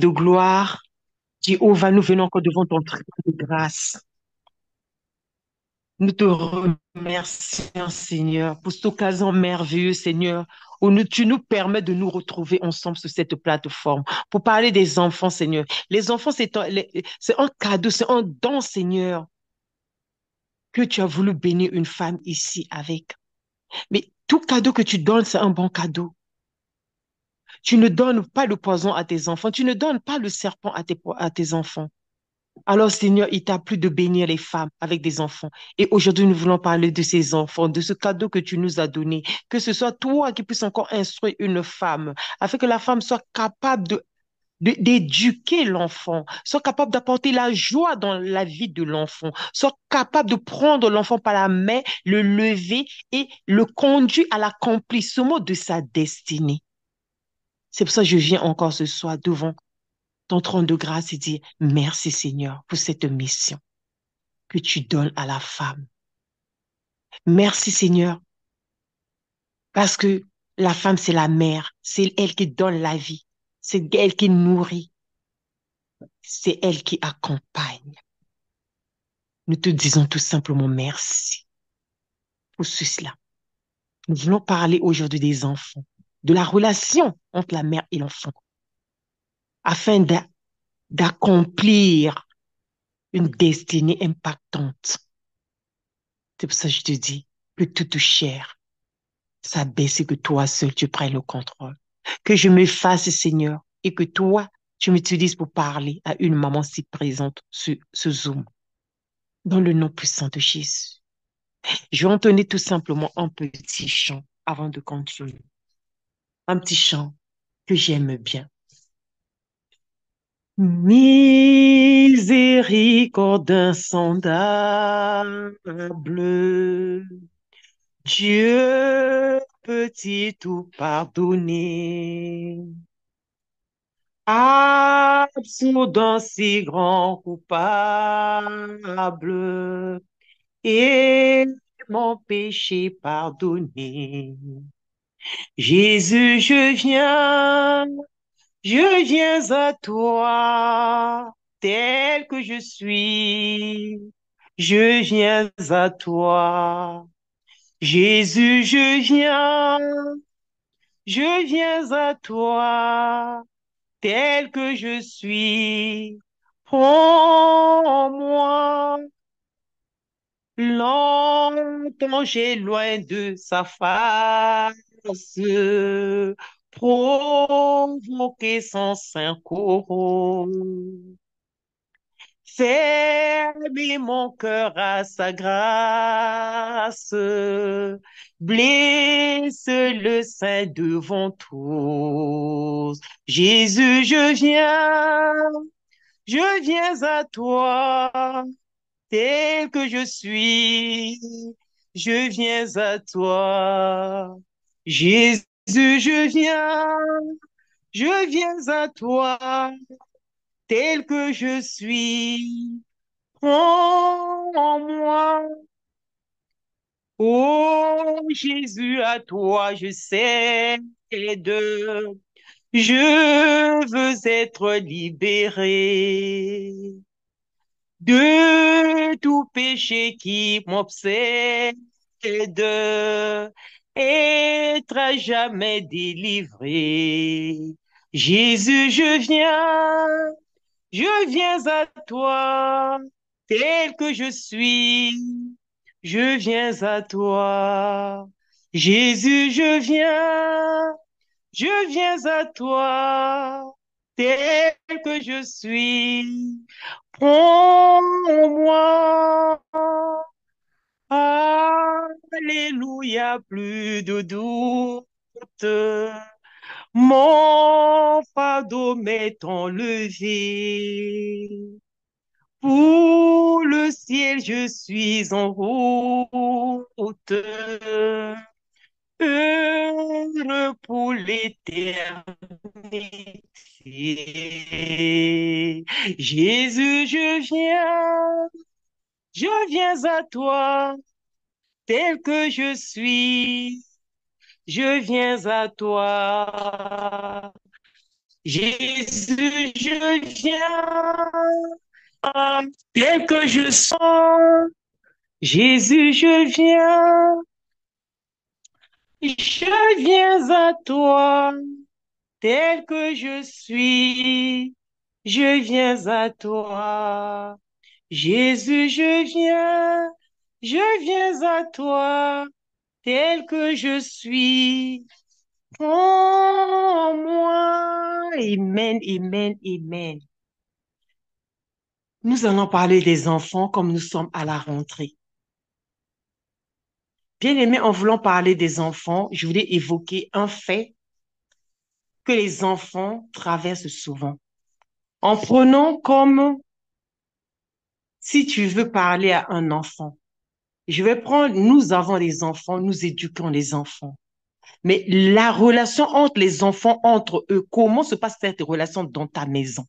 de gloire, Jéhovah, nous venons encore devant ton trône de grâce. Nous te remercions, Seigneur, pour cette occasion merveilleuse, Seigneur, où tu nous permets de nous retrouver ensemble sur cette plateforme pour parler des enfants, Seigneur. Les enfants, c'est un cadeau, c'est un don, Seigneur, que tu as voulu bénir une femme ici avec. Mais tout cadeau que tu donnes, c'est un bon cadeau. Tu ne donnes pas le poison à tes enfants, tu ne donnes pas le serpent à tes enfants. Alors, Seigneur, il t'a plu de bénir les femmes avec des enfants. Et aujourd'hui, nous voulons parler de ces enfants, de ce cadeau que tu nous as donné. Que ce soit toi qui puisses encore instruire une femme, afin que la femme soit capable d'éduquer l'enfant, soit capable d'apporter la joie dans la vie de l'enfant, soit capable de prendre l'enfant par la main, le lever et le conduire à l'accomplissement de sa destinée. C'est pour ça que je viens encore ce soir devant ton trône de grâce et dire merci Seigneur pour cette mission que tu donnes à la femme. Merci Seigneur, parce que la femme, c'est la mère, c'est elle qui donne la vie, c'est elle qui nourrit, c'est elle qui accompagne. Nous te disons tout simplement merci pour cela. Nous voulons parler aujourd'hui des enfants, de la relation entre la mère et l'enfant, afin d'accomplir une destinée impactante. C'est pour ça que je te dis que toute chair s'abaisse et que toi seul tu prennes le contrôle. Que je me fasse, Seigneur, et que toi, tu m'utilises pour parler à une maman si présente sur ce Zoom. Dans le nom puissant de Jésus. Je vais entonner tout simplement un petit chant avant de continuer. Un petit chant que j'aime bien. Miséricorde insondable, Dieu peut-il tout pardonner? Absous d'un si grand coupable et mon péché pardonné. Jésus, je viens à toi tel que je suis. Je viens à toi. Jésus, je viens à toi tel que je suis. Prends-moi, longtemps j'ai loin de sa face, provoquer son saint courroux. Fermer mon cœur à sa grâce, blesse le sein devant tous. Jésus, je viens à toi, tel que je suis, je viens à toi. Jésus, je viens à toi, tel que je suis. Prends-moi, oh Jésus, à toi je cède. Je veux être libéré de tout péché qui m'obsède, être à jamais délivré. Jésus, je viens à toi, tel que je suis. Je viens à toi. Jésus, je viens à toi, tel que je suis. Prends-moi. Alléluia, plus de doute. Mon fardeau m'est enlevé. Pour le ciel, je suis en route. Heureux pour l'éternité. Jésus, je viens à toi, tel que je suis. Je viens à toi. Jésus, je viens tel que je sens. Jésus, je viens à toi tel que je suis. Je viens à toi. Jésus, je viens à toi tel que je suis. Prends moi. Amen, amen, amen. Nous allons parler des enfants comme nous sommes à la rentrée. Bien aimé, en voulant parler des enfants, je voulais évoquer un fait que les enfants traversent souvent. En prenant comme si tu veux parler à un enfant, je vais prendre, nous avons des enfants, nous éduquons les enfants. Mais la relation entre les enfants, entre eux, comment se passe cette relation dans ta maison?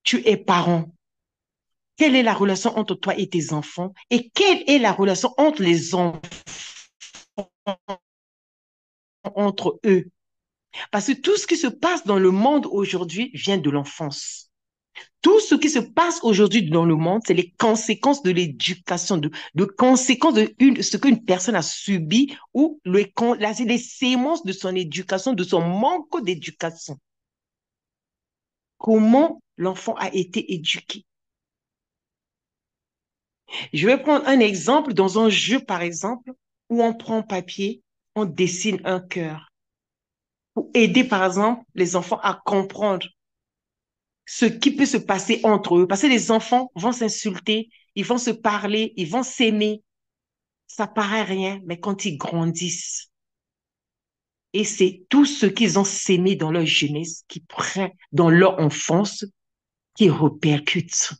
Tu es parent. Quelle est la relation entre toi et tes enfants? Et quelle est la relation entre les enfants entre eux? Parce que tout ce qui se passe dans le monde aujourd'hui vient de l'enfance. Tout ce qui se passe aujourd'hui dans le monde, c'est les conséquences de l'éducation, de conséquences de ce qu'une personne a subi ou les sémences de son éducation, de son manque d'éducation. Comment l'enfant a été éduqué. Je vais prendre un exemple dans un jeu, par exemple, où on prend papier, on dessine un cœur pour aider, par exemple, les enfants à comprendre ce qui peut se passer entre eux. Parce que les enfants vont s'insulter, ils vont se parler, ils vont s'aimer. Ça paraît rien, mais quand ils grandissent, et c'est tout ce qu'ils ont sémé dans leur jeunesse, qui prend dans leur enfance, qui répercute.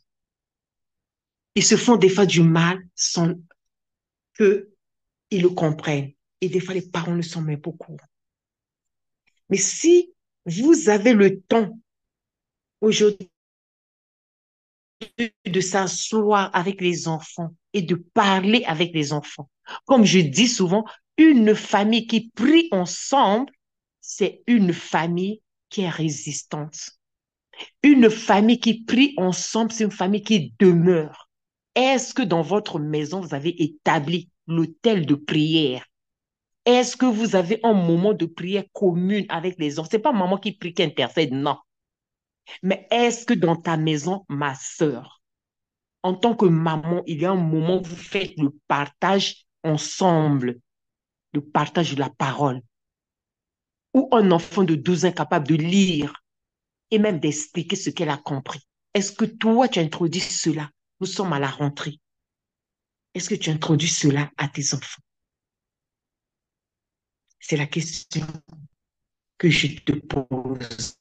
Ils se font des fois du mal sans qu'ils le comprennent. Et des fois, les parents ne sont même pas au courant. Mais si vous avez le temps aujourd'hui de s'asseoir avec les enfants et de parler avec les enfants. Comme je dis souvent, une famille qui prie ensemble, c'est une famille qui est résistante. Une famille qui prie ensemble, c'est une famille qui demeure. Est-ce que dans votre maison, vous avez établi l'hôtel de prière? Est-ce que vous avez un moment de prière commune avec les enfants? Ce n'est pas maman qui prie, qui intercède, non. Mais est-ce que dans ta maison, ma sœur, en tant que maman, il y a un moment où vous faites le partage ensemble, le partage de la parole, ou un enfant de 12 ans capable de lire et même d'expliquer ce qu'elle a compris. Est-ce que toi, tu introduis cela? Nous sommes à la rentrée. Est-ce que tu introduis cela à tes enfants? C'est la question que je te pose.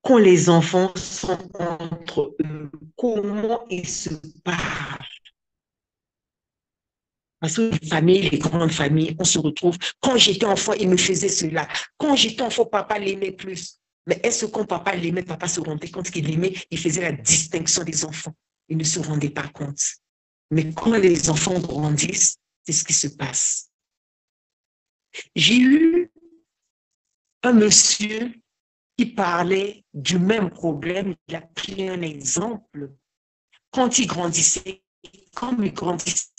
Quand les enfants sont entre eux, comment ils se parlent? Parce que les familles, les grandes familles, on se retrouve. Quand j'étais enfant, il me faisait cela. Quand j'étais enfant, papa l'aimait plus. Mais est-ce qu'on papa l'aimait, papa se rendait compte qu'il l'aimait, il faisait la distinction des enfants. Il ne se rendait pas compte. Mais quand les enfants grandissent, c'est ce qui se passe. J'ai eu un monsieur qui parlait du même problème. Il a pris un exemple. Quand il grandissait, comme ils grandissaient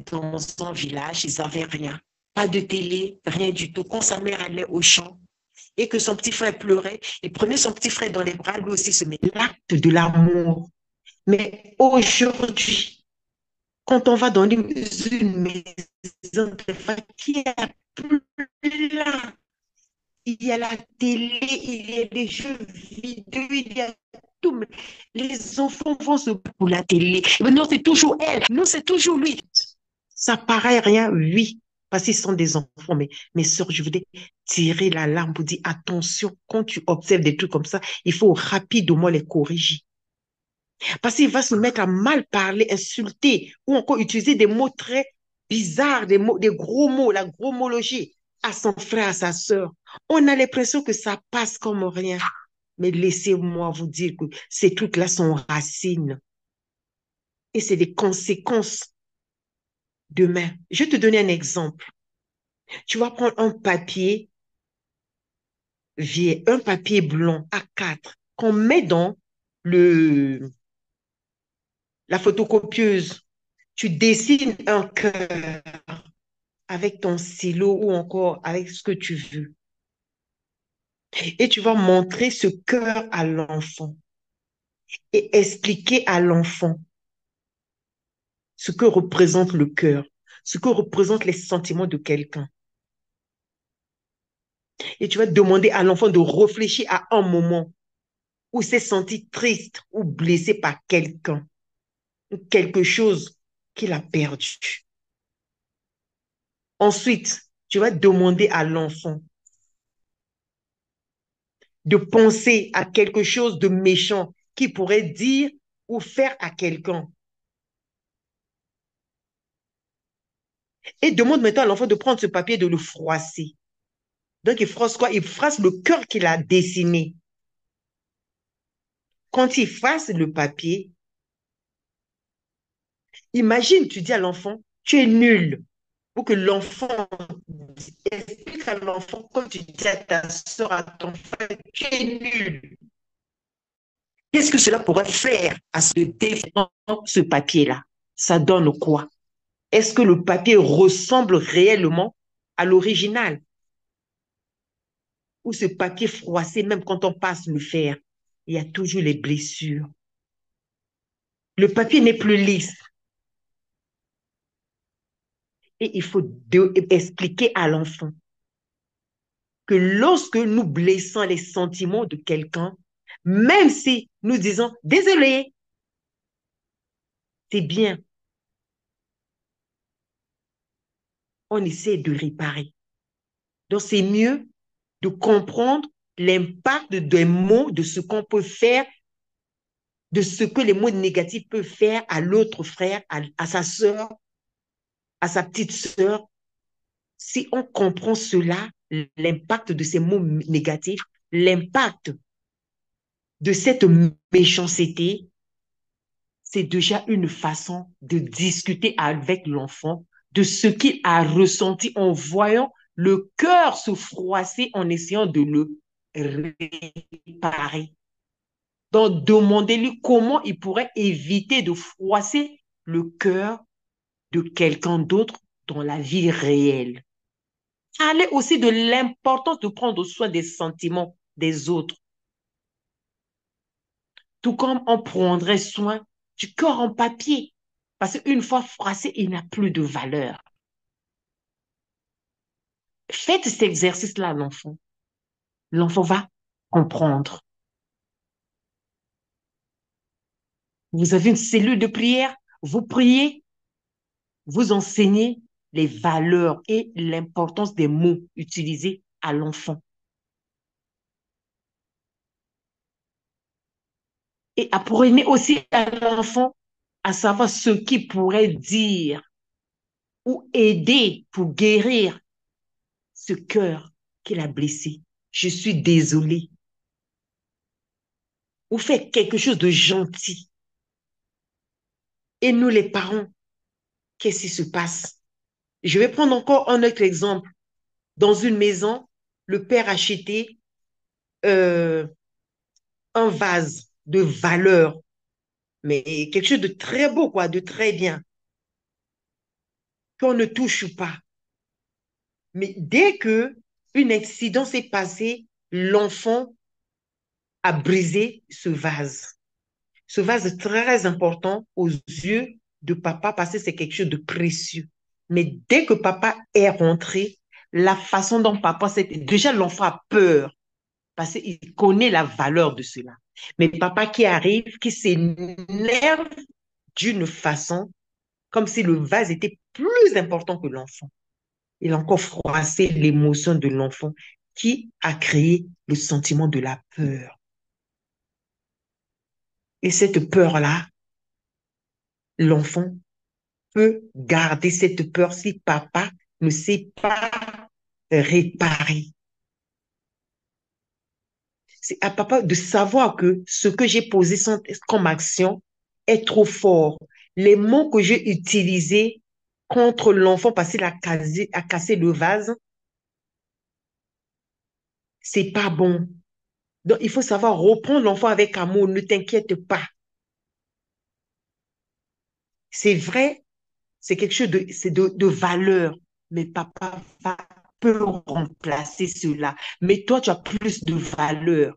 dans un village, ils n'avaient rien. Pas de télé, rien du tout. Quand sa mère allait au champ et que son petit frère pleurait, il prenait son petit frère dans les bras, lui aussi se met l'acte de l'amour. Mais aujourd'hui, quand on va dans une maison de famille qui est plein, il y a la télé, il y a des jeux vidéo, il y a tout. Mais les enfants vont se pour la télé. Mais non, c'est toujours elle. Non, c'est toujours lui. Ça paraît rien, oui, parce qu'ils sont des enfants. Mais mes soeurs, je voudrais tirer la larme pour dire attention, quand tu observes des trucs comme ça, il faut rapidement les corriger. Parce qu'il va se mettre à mal parler, insulter, ou encore utiliser des mots très bizarres, des gros mots, la gromologie à son frère, à sa sœur. On a l'impression que ça passe comme rien. Mais laissez-moi vous dire que ces trucs-là sont racines. Et c'est des conséquences demain. Je vais te donner un exemple. Tu vas prendre un papier vieil, un papier blanc A4 qu'on met dans le, la photocopieuse. Tu dessines un cœur avec ton stylo ou encore avec ce que tu veux. Et tu vas montrer ce cœur à l'enfant et expliquer à l'enfant ce que représente le cœur, ce que représentent les sentiments de quelqu'un. Et tu vas demander à l'enfant de réfléchir à un moment où il s'est senti triste ou blessé par quelqu'un, ou quelque chose qu'il a perdu. Ensuite, tu vas demander à l'enfant de penser à quelque chose de méchant qu'il pourrait dire ou faire à quelqu'un. Et demande maintenant à l'enfant de prendre ce papier et de le froisser. Donc, il froisse quoi? Il froisse le cœur qu'il a dessiné. Quand il froisse le papier, imagine, tu dis à l'enfant, tu es nul. Pour que l'enfant explique à l'enfant, quand tu dis à ta soeur, à ton frère, tu es nul. Qu'est-ce que cela pourrait faire à ce défend ce papier-là? Ça donne quoi? Est-ce que le papier ressemble réellement à l'original? Ou ce papier froissé, même quand on passe le fer, il y a toujours les blessures. Le papier n'est plus lisse. Et il faut expliquer à l'enfant que lorsque nous blessons les sentiments de quelqu'un, même si nous disons désolé, c'est bien, on essaie de réparer. Donc, c'est mieux de comprendre l'impact des mots, de ce qu'on peut faire, de ce que les mots négatifs peuvent faire à l'autre frère, à sa soeur, à sa petite sœur. Si on comprend cela, l'impact de ces mots négatifs, l'impact de cette méchanceté, c'est déjà une façon de discuter avec l'enfant de ce qu'il a ressenti en voyant le cœur se froisser en essayant de le réparer. Donc, demandez-lui comment il pourrait éviter de froisser le cœur de quelqu'un d'autre dans la vie réelle. Parlez aussi de l'importance de prendre soin des sentiments des autres, tout comme on prendrait soin du corps en papier. Parce qu'une fois froissé, il n'a plus de valeur. Faites cet exercice-là à l'enfant. L'enfant va comprendre. Vous avez une cellule de prière, vous priez, vous enseignez les valeurs et l'importance des mots utilisés à l'enfant. Et apprenez aussi à l'enfant à savoir ce qu'il pourrait dire ou aider pour guérir ce cœur qu'il a blessé. Je suis désolée. Ou faire quelque chose de gentil. Et nous, les parents, qu'est-ce qui se passe? Je vais prendre encore un autre exemple. Dans une maison, le père a acheté euh, un vase de valeur, mais quelque chose de très beau, quoi, de très bien, qu'on ne touche pas. Mais dès que un accident s'est passé, l'enfant a brisé ce vase. Ce vase est très important aux yeux de papa parce que c'est quelque chose de précieux. Mais dès que papa est rentré, la façon dont papa s'est... Déjà, l'enfant a peur parce qu'il connaît la valeur de cela. Mais papa qui arrive, qui s'énerve d'une façon comme si le vase était plus important que l'enfant. Il a encore froissé l'émotion de l'enfant qui a créé le sentiment de la peur. Et cette peur-là, l'enfant peut garder cette peur si papa ne sait pas réparer. C'est à papa de savoir que ce que j'ai posé comme action est trop fort. Les mots que j'ai utilisés contre l'enfant parce qu'il a cassé le vase c'est pas bon. Donc, il faut savoir reprendre l'enfant avec amour. Ne t'inquiète pas. C'est vrai, c'est quelque chose de valeur. Mais papa peut remplacer cela. Mais toi, tu as plus de valeur.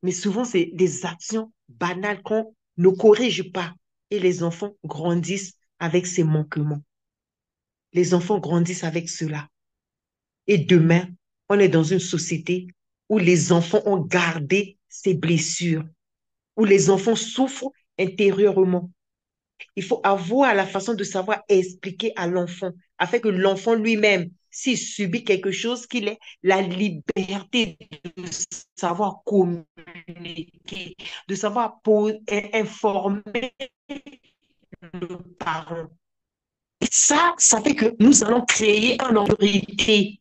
Mais souvent, c'est des actions banales qu'on ne corrige pas. Et les enfants grandissent avec ces manquements. Les enfants grandissent avec cela. Et demain, on est dans une société où les enfants ont gardé ces blessures, où les enfants souffrent intérieurement. Il faut avoir la façon de savoir expliquer à l'enfant, afin que l'enfant lui-même, s'il subit quelque chose, qu'il ait la liberté de savoir communiquer, de savoir informer le parent. Et ça fait que nous allons créer une autorité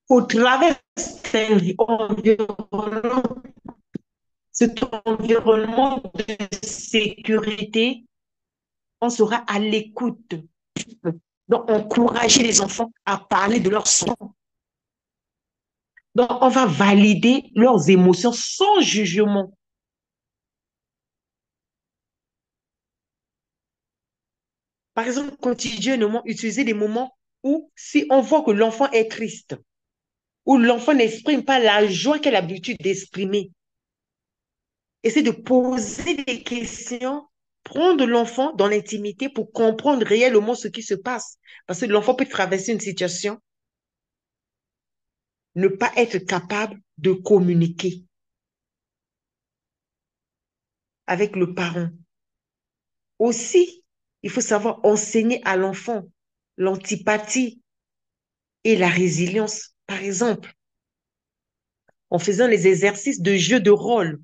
au travers de cet environnement de sécurité. On sera à l'écoute. Donc, encourager les enfants à parler de leurs sentiments. Donc, on va valider leurs émotions sans jugement. Par exemple, quotidiennement, utiliser des moments où, si on voit que l'enfant est triste, ou l'enfant n'exprime pas la joie qu'il a l'habitude d'exprimer, essayer de poser des questions, prendre l'enfant dans l'intimité pour comprendre réellement ce qui se passe. Parce que l'enfant peut traverser une situation, ne pas être capable de communiquer avec le parent. Aussi, il faut savoir enseigner à l'enfant l'antipathie et la résilience. Par exemple, en faisant les exercices de jeu de rôle,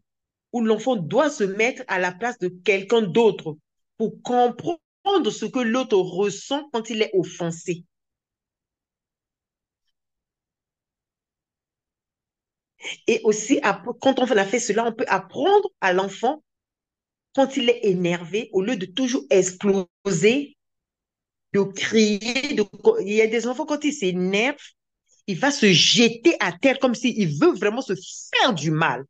où l'enfant doit se mettre à la place de quelqu'un d'autre pour comprendre ce que l'autre ressent quand il est offensé. Et aussi, quand on a fait cela, on peut apprendre à l'enfant, quand il est énervé, au lieu de toujours exploser, de crier. Il y a des enfants, quand ils s'énervent, il va se jeter à terre comme s'il veut vraiment se faire du mal.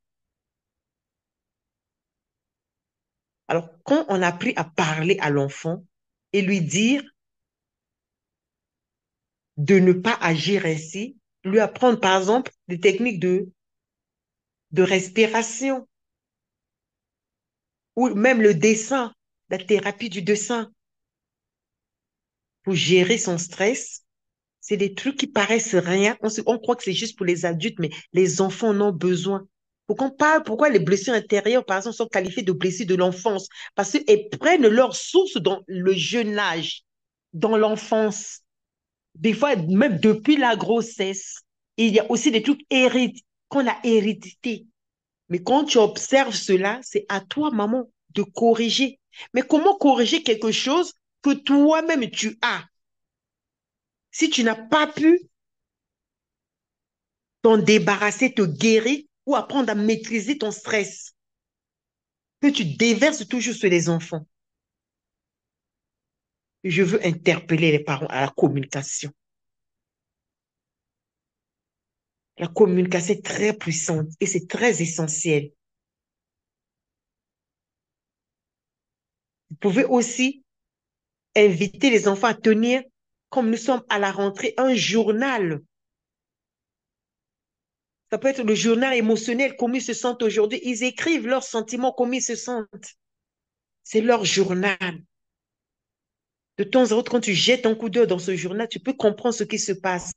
Alors, quand on a appris à parler à l'enfant et lui dire de ne pas agir ainsi, lui apprendre, par exemple, des techniques de respiration ou même le dessin, la thérapie du dessin pour gérer son stress. C'est des trucs qui paraissent rien. On croit que c'est juste pour les adultes, mais les enfants en ont besoin. Pourquoi les blessures intérieures, par exemple, sont qualifiées de blessures de l'enfance? Parce qu'elles prennent leur source dans le jeune âge, dans l'enfance. Des fois, même depuis la grossesse. Il y a aussi des trucs qu'on a hérités. Mais quand tu observes cela, c'est à toi, maman, de corriger. Mais comment corriger quelque chose que toi-même tu as? Si tu n'as pas pu t'en débarrasser, te guérir ou apprendre à maîtriser ton stress, que tu déverses toujours sur les enfants. Je veux interpeller les parents à la communication. La communication est très puissante et c'est très essentiel. Vous pouvez aussi inviter les enfants à tenir, comme nous sommes à la rentrée, un journal. Ça peut être le journal émotionnel, comment ils se sentent aujourd'hui. Ils écrivent leurs sentiments, comment ils se sentent. C'est leur journal. De temps à autre, quand tu jettes un coup d'œil dans ce journal, tu peux comprendre ce qui se passe.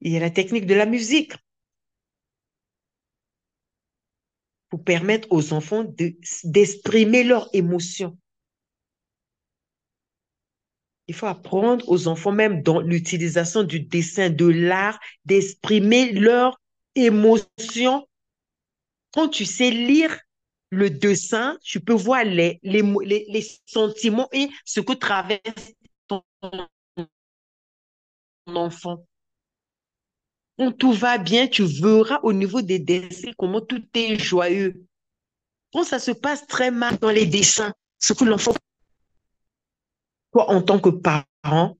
Il y a la technique de la musique pour permettre aux enfants d'exprimer leurs émotions. Il faut apprendre aux enfants, même dans l'utilisation du dessin, de l'art, d'exprimer leurs émotions. Quand tu sais lire le dessin, tu peux voir les sentiments et ce que traverse ton enfant. Quand tout va bien, tu verras au niveau des dessins comment tout est joyeux. Quand ça se passe très mal dans les dessins, ce que l'enfant Toi, en tant que parent,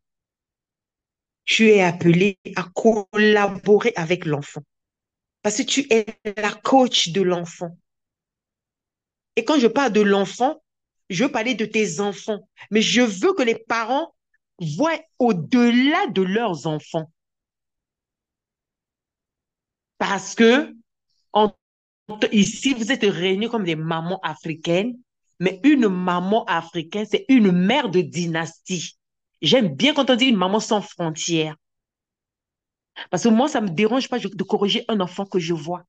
tu es appelé à collaborer avec l'enfant parce que tu es la coach de l'enfant. Et quand je parle de l'enfant, je veux parler de tes enfants, mais je veux que les parents voient au-delà de leurs enfants parce que en ici, vous êtes réunis comme des mamans africaines, mais une maman africaine, c'est une mère de dynastie. J'aime bien quand on dit une maman sans frontières, parce que moi, ça ne me dérange pas de corriger un enfant que je vois,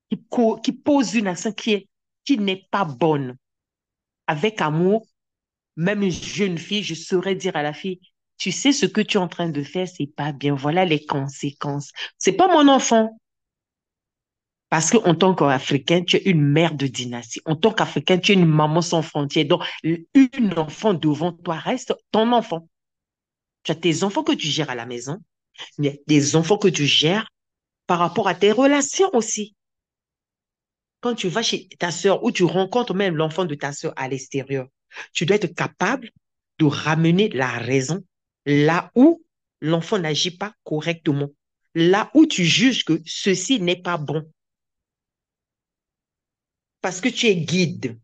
qui pose une action qui n'est pas bonne. Avec amour, même une jeune fille, je saurais dire à la fille, tu sais ce que tu es en train de faire, c'est pas bien. Voilà les conséquences. C'est pas mon enfant. Parce qu'en tant qu'Africain, tu es une mère de dynastie. En tant qu'Africain, tu es une maman sans frontières. Donc, une enfant devant toi reste ton enfant. Tu as tes enfants que tu gères à la maison, mais des enfants que tu gères par rapport à tes relations aussi. Quand tu vas chez ta sœur ou tu rencontres même l'enfant de ta sœur à l'extérieur, tu dois être capable de ramener la raison là où l'enfant n'agit pas correctement, là où tu juges que ceci n'est pas bon, parce que tu es guide.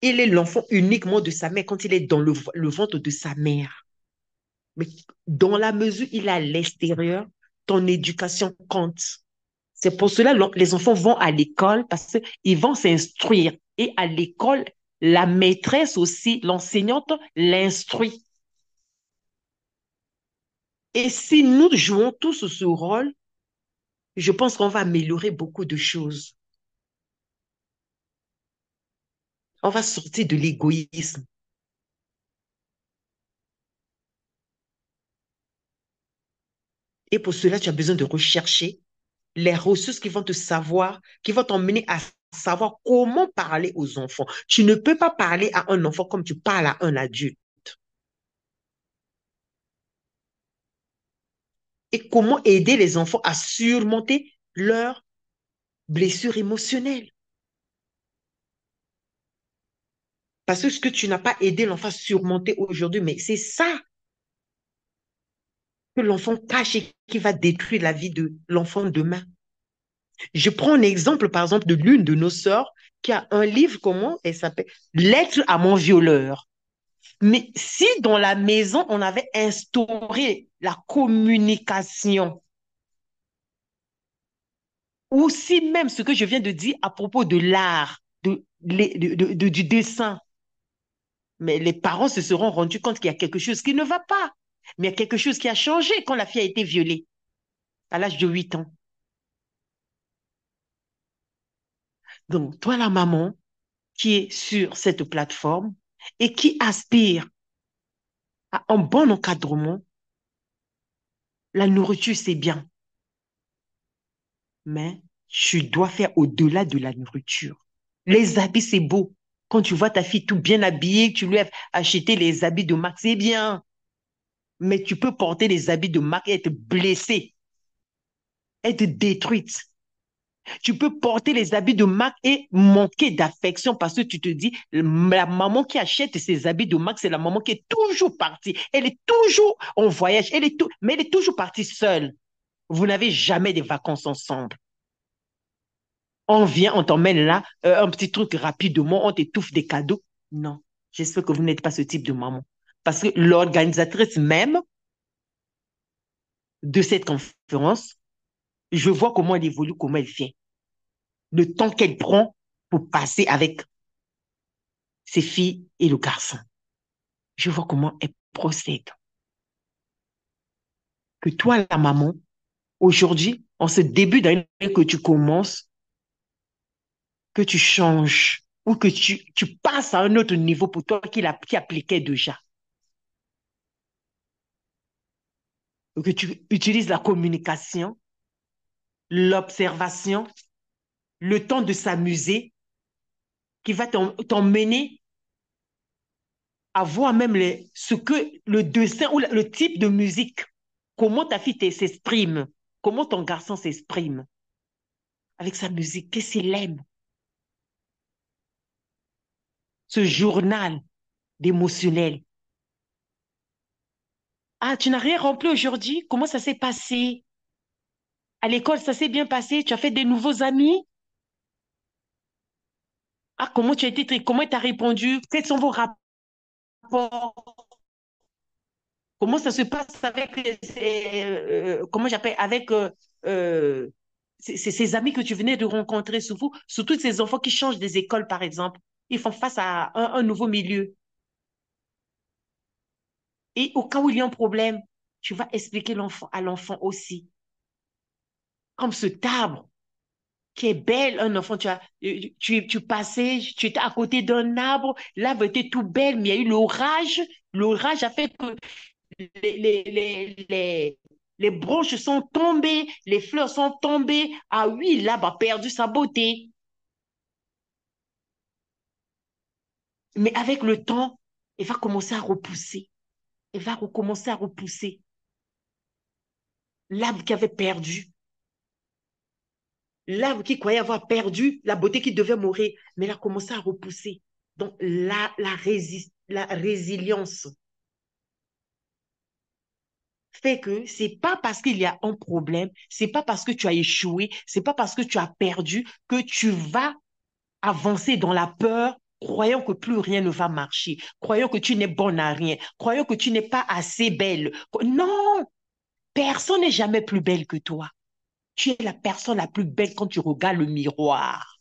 Il est l'enfant uniquement de sa mère quand il est dans le ventre de sa mère. Mais dans la mesure où il est à l'extérieur, ton éducation compte. C'est pour cela que les enfants vont à l'école parce qu'ils vont s'instruire. Et à l'école, la maîtresse aussi, l'enseignante, l'instruit. Et si nous jouons tous ce rôle, je pense qu'on va améliorer beaucoup de choses. On va sortir de l'égoïsme. Et pour cela, tu as besoin de rechercher les ressources qui vont t'emmener à savoir comment parler aux enfants. Tu ne peux pas parler à un enfant comme tu parles à un adulte. Et comment aider les enfants à surmonter leurs blessures émotionnelles. Parce que ce que tu n'as pas aidé l'enfant à surmonter aujourd'hui, mais c'est ça que l'enfant cache et qui va détruire la vie de l'enfant demain. Je prends un exemple, par exemple, de l'une de nos sœurs qui a un livre, comment elle s'appelle? Lettre à mon violeur. Mais si dans la maison, on avait instauré la communication, ou si même ce que je viens de dire à propos de l'art, du dessin, mais les parents se seront rendus compte qu'il y a quelque chose qui ne va pas. Mais il y a quelque chose qui a changé quand la fille a été violée à l'âge de 8 ans. Donc, toi, la maman qui est sur cette plateforme et qui aspire à un bon encadrement, la nourriture, c'est bien, mais tu dois faire au-delà de la nourriture. Les habits, c'est beau. Quand tu vois ta fille tout bien habillée, tu lui as acheté les habits de marque, c'est bien. Mais tu peux porter les habits de marque et être blessée, être détruite. Tu peux porter les habits de marque et manquer d'affection parce que tu te dis, la maman qui achète ces habits de marque, c'est la maman qui est toujours partie. Elle est toujours en voyage, mais elle est toujours partie seule. Vous n'avez jamais des vacances ensemble. On vient, on t'emmène là, un petit truc rapidement, on t'étouffe des cadeaux. Non, j'espère que vous n'êtes pas ce type de maman. Parce que l'organisatrice même de cette conférence, je vois comment elle évolue, comment elle fait. Le temps qu'elle prend pour passer avec ses filles et le garçon. Je vois comment elle procède. Que toi, la maman, aujourd'hui, en ce début d'année que tu commences, que tu changes ou que tu passes à un autre niveau pour toi qui appliquait déjà. Que tu utilises la communication, l'observation, le temps de s'amuser, qui va t'emmener à voir même ce que le dessin ou le type de musique, comment ta fille s'exprime, comment ton garçon s'exprime avec sa musique, qu'est-ce qu'il aime, ce journal. d'émotionnel. Ah, tu n'as rien rempli aujourd'hui? Comment ça s'est passé? À l'école, ça s'est bien passé? Tu as fait des nouveaux amis? Ah, comment tu as été, comment tu as répondu? Quels sont vos rapports? Comment ça se passe avec comment j'appelle, avec ces amis que tu venais de rencontrer, surtout ces enfants qui changent des écoles, par exemple. Ils font face à un nouveau milieu. Et au cas où il y a un problème, tu vas expliquer à l'enfant aussi. Comme ce arbre qui est belle, un enfant, tu passais, tu étais à côté d'un arbre, l'arbre était tout belle, mais il y a eu l'orage. L'orage a fait que les, les, les, les, les branches sont tombées, les fleurs sont tombées. Ah oui, l'arbre a perdu sa beauté. Mais avec le temps, il va commencer à repousser. Il va recommencer à repousser. L'arbre qui avait perdu, l'arbre qui croyait avoir perdu la beauté qui devait mourir, mais il a commencé à repousser. Donc, la résilience fait que c'est pas parce qu'il y a un problème, c'est pas parce que tu as échoué, c'est pas parce que tu as perdu que tu vas avancer dans la peur, croyant que plus rien ne va marcher, croyant que tu n'es bonne à rien, croyant que tu n'es pas assez belle. Non, personne n'est jamais plus belle que toi. Tu es la personne la plus belle quand tu regardes le miroir.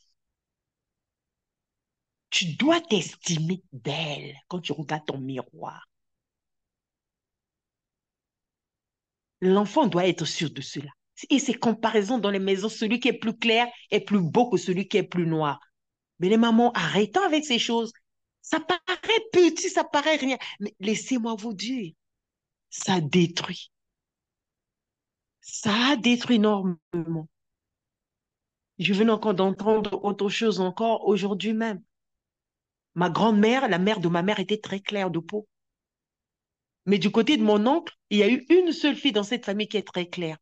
Tu dois t'estimer belle quand tu regardes ton miroir. L'enfant doit être sûr de cela. Et ces comparaisons dans les maisons, celui qui est plus clair est plus beau que celui qui est plus noir. Mais les mamans, arrêtons avec ces choses. Ça paraît petit, ça paraît rien. Mais laissez-moi vous dire, ça détruit. Ça détruit énormément. Je venais encore d'entendre autre chose encore aujourd'hui même. Ma grand-mère, la mère de ma mère, était très claire de peau. Mais du côté de mon oncle, il y a eu une seule fille dans cette famille qui est très claire.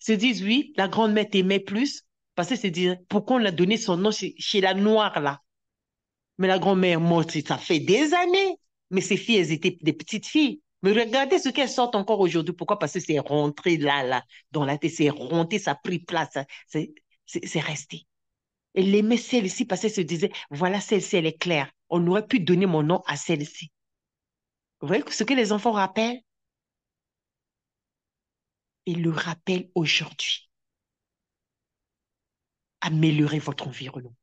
Se disent, oui, la grand-mère t'aimait plus, parce que se disent, pourquoi on l'a donné son nom chez la noire, là? Mais la grand-mère, moi, ça fait des années. Mais ces filles, elles étaient des petites filles. Mais regardez ce qu'elles sortent encore aujourd'hui. Pourquoi? Parce que c'est rentré là, dans la tête. C'est rentré, ça a pris place. C'est resté. Elle aimait celle-ci parce qu'elle se disait, voilà, celle-ci, elle est claire. On aurait pu donner mon nom à celle-ci. Vous voyez ce que les enfants rappellent? Ils le rappellent aujourd'hui. Améliorez votre environnement.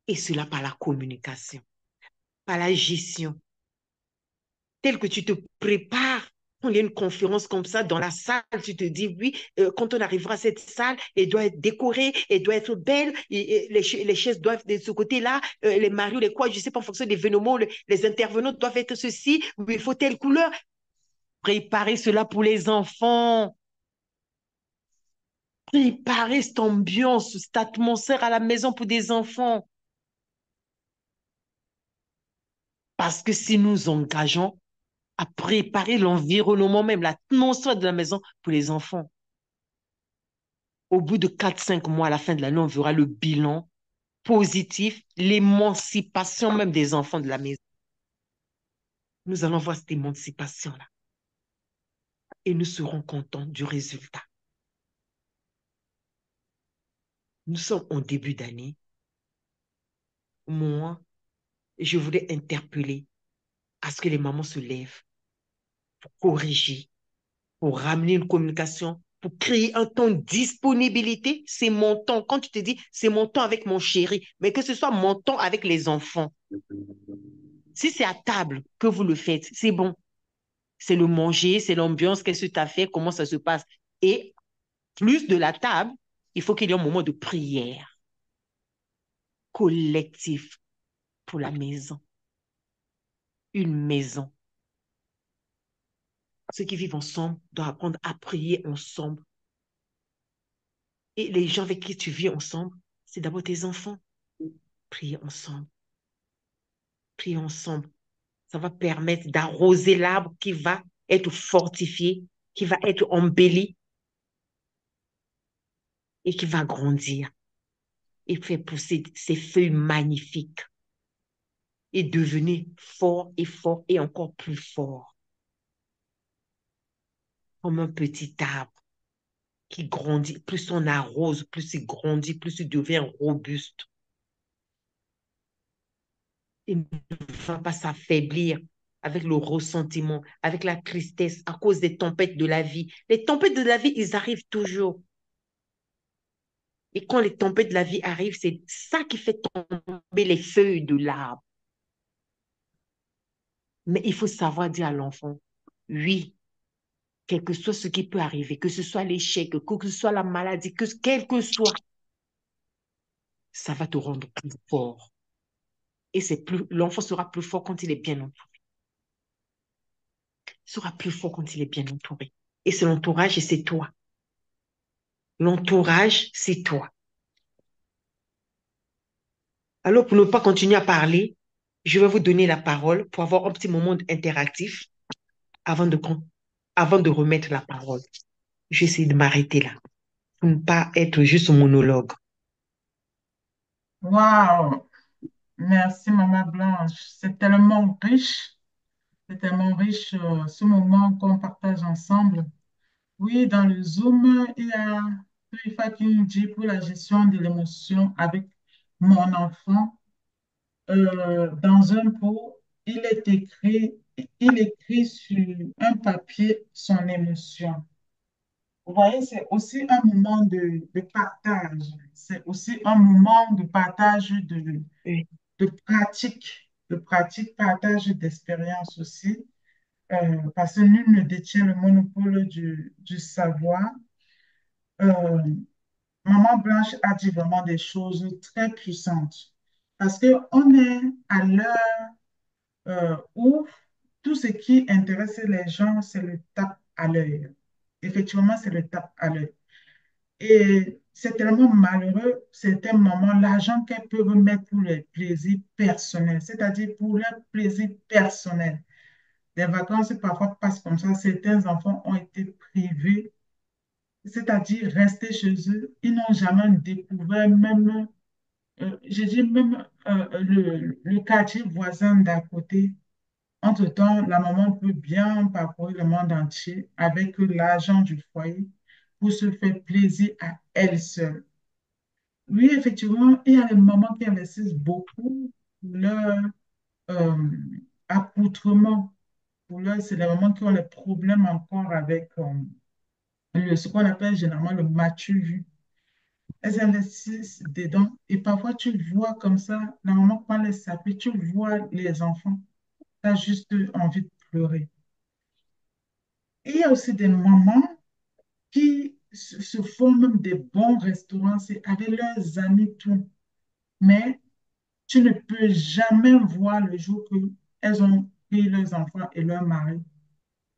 Et cela par la communication, par la gestion. Tel que tu te prépares. Quand il y a une conférence comme ça dans la salle, tu te dis, oui, quand on arrivera à cette salle, elle doit être décorée, elle doit être belle, et les chaises doivent être de ce côté-là, les marioles, les quoi, je ne sais pas, en fonction des événements, les intervenants doivent être ceci, il faut telle couleur. Préparer cela pour les enfants. Préparer cette ambiance, cette atmosphère à la maison pour des enfants. Parce que si nous engageons à préparer l'environnement même, l'atmosphère de la maison pour les enfants, au bout de 4, 5 mois, à la fin de l'année, on verra le bilan positif, l'émancipation même des enfants de la maison. Nous allons voir cette émancipation-là et nous serons contents du résultat. Nous sommes en début d'année. Moi, je voulais interpeller à ce que les mamans se lèvent pour corriger, pour ramener une communication, pour créer un temps de disponibilité. C'est mon temps. Quand tu te dis, c'est mon temps avec mon chéri, mais que ce soit mon temps avec les enfants. Si c'est à table que vous le faites, c'est bon. C'est le manger, c'est l'ambiance, qu'est-ce que tu as fait, comment ça se passe. Et plus de la table, il faut qu'il y ait un moment de prière collectif pour la maison. Une maison. Ceux qui vivent ensemble doivent apprendre à prier ensemble. Et les gens avec qui tu vis ensemble, c'est d'abord tes enfants. Prier ensemble. Prier ensemble. Ça va permettre d'arroser l'arbre qui va être fortifié, qui va être embelli et qui va grandir et faire pousser ses feuilles magnifiques. et devenez fort et encore plus fort, comme un petit arbre qui grandit. Plus on arrose, plus il grandit, plus il devient robuste. Il ne va pas s'affaiblir avec le ressentiment, avec la tristesse à cause des tempêtes de la vie. Les tempêtes de la vie, ils arrivent toujours. Et quand les tempêtes de la vie arrivent, c'est ça qui fait tomber les feuilles de l'arbre. Mais il faut savoir dire à l'enfant, oui, quel que soit ce qui peut arriver, que ce soit l'échec, que ce soit la maladie, quel que soit, ça va te rendre plus fort. Et l'enfant sera plus fort quand il est bien entouré. Il sera plus fort quand il est bien entouré. Et c'est l'entourage et c'est toi. L'entourage, c'est toi. Alors, pour ne pas continuer à parler, je vais vous donner la parole pour avoir un petit moment interactif avant de, avant de remettre la parole. J'essaie de m'arrêter là, pour ne pas être juste un monologue. Waouh! Merci, Maman Blanche. C'est tellement riche ce moment qu'on partage ensemble. Oui, dans le Zoom, il y a Rifa qui nous dit pour la gestion de l'émotion avec mon enfant. Dans un pot, il écrit sur un papier son émotion. Vous voyez, c'est aussi un moment de partage. C'est aussi un moment de partage Oui, de pratique, partage d'expérience aussi, parce que nul ne détient le monopole du savoir. Euh, Maman Blanche a dit vraiment des choses très puissantes, parce qu'on est à l'heure où tout ce qui intéresse les gens, c'est le tape à l'œil. Effectivement, c'est le tape à l'œil. Et c'est tellement malheureux, certains moments, l'argent qu'elles peuvent mettre pour les plaisirs personnels, c'est-à-dire pour leur plaisir personnel. Les vacances parfois passent comme ça. Certains enfants ont été privés, c'est-à-dire restés chez eux. Ils n'ont jamais découvert même, je dis même le quartier voisin d'à côté. Entre-temps, la maman peut bien parcourir le monde entier avec l'argent du foyer pour se faire plaisir à elle seule. Oui, effectivement, il y a des mamans qui investissent beaucoup pour leur euh, accoutrement. C'est les mamans qui ont les problèmes encore avec ce qu'on appelle généralement le matu vu. Elles investissent dedans et parfois tu vois comme ça, la maman prend les sapés, tu vois les enfants, tu as juste envie de pleurer. Et il y a aussi des mamans qui se font même des bons restaurants, c'est avec leurs amis, tout. Mais tu ne peux jamais voir le jour que elles ont pris leurs enfants et leur mari,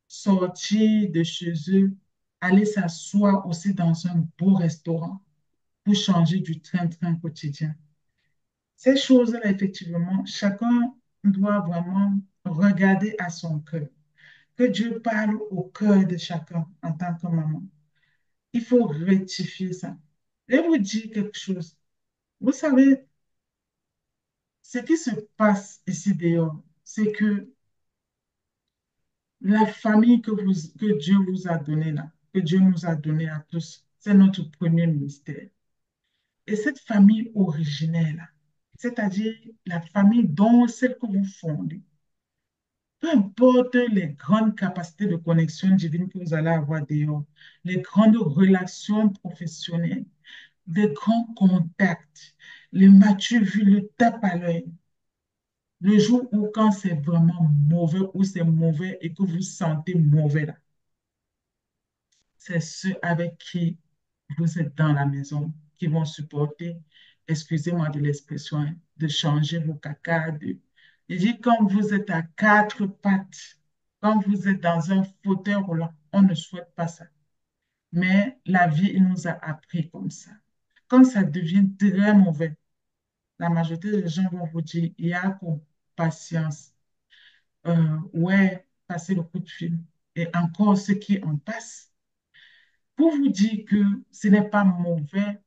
sortir de chez eux, aller s'asseoir aussi dans un beau restaurant pour changer du train-train quotidien. Ces choses-là, effectivement, chacun doit vraiment regarder à son cœur. Que Dieu parle au cœur de chacun en tant que maman. Il faut rectifier ça. Je vous dis quelque chose. Vous savez, ce qui se passe ici dehors, c'est que la famille que Dieu vous a donnée là, que Dieu nous a donnée à tous, c'est notre premier mystère. Et cette famille originelle, là, c'est-à-dire la famille dont celle que vous fondez, peu importe les grandes capacités de connexion divine que vous allez avoir dehors, les grandes relations professionnelles, des grands contacts, les matures vues, le tape à l'œil, le jour où quand c'est vraiment mauvais ou c'est mauvais et que vous sentez mauvais là, c'est ceux avec qui vous êtes dans la maison qui vont supporter, excusez-moi de l'expression, hein, de changer vos caca. Je dis, quand vous êtes à quatre pattes, quand vous êtes dans un fauteuil roulant, on ne souhaite pas ça. Mais la vie, il nous a appris comme ça. Quand ça devient très mauvais, la majorité des gens vont vous dire, il y a pour patience. Ouais, passer le coup de fil. Et encore ceux qui en passent pour vous dire que ce n'est pas mauvais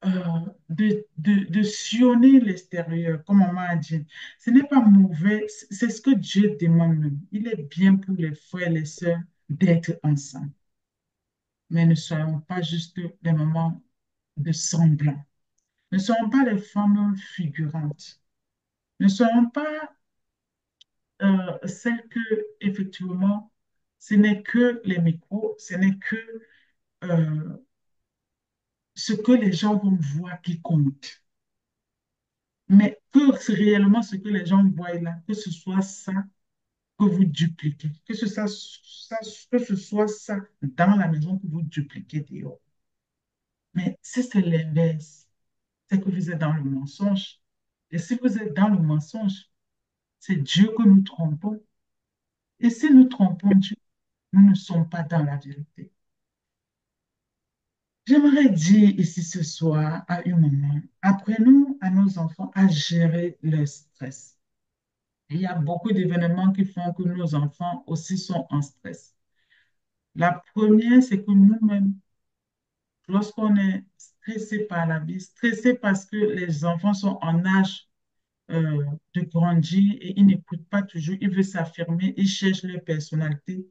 euh, de sillonner l'extérieur, comme on m'a dit. Ce n'est pas mauvais, c'est ce que Dieu demande même. Il est bien pour les frères et les sœurs d'être ensemble, mais ne soyons pas juste des moments de semblant. Ne soyons pas les femmes figurantes. Ne soyons pas celles que, effectivement, ce n'est que les micros, ce n'est que euh, ce que les gens vont voir qui compte. Mais que c'est réellement ce que les gens voient là, que ce soit ça que vous dupliquez, que ce soit ça dans la maison que vous dupliquez dehors. Mais si c'est l'inverse, c'est que vous êtes dans le mensonge. Et si vous êtes dans le mensonge, c'est Dieu que nous trompons. Et si nous trompons Dieu, nous ne sommes pas dans la vérité. J'aimerais dire ici ce soir, à un moment, apprenons à nos enfants à gérer leur stress. Il y a beaucoup d'événements qui font que nos enfants aussi sont en stress. La première, c'est que nous-mêmes, lorsqu'on est stressé par la vie, stressé parce que les enfants sont en âge euh, de grandir et ils n'écoutent pas toujours, ils veulent s'affirmer, ils cherchent leur personnalité.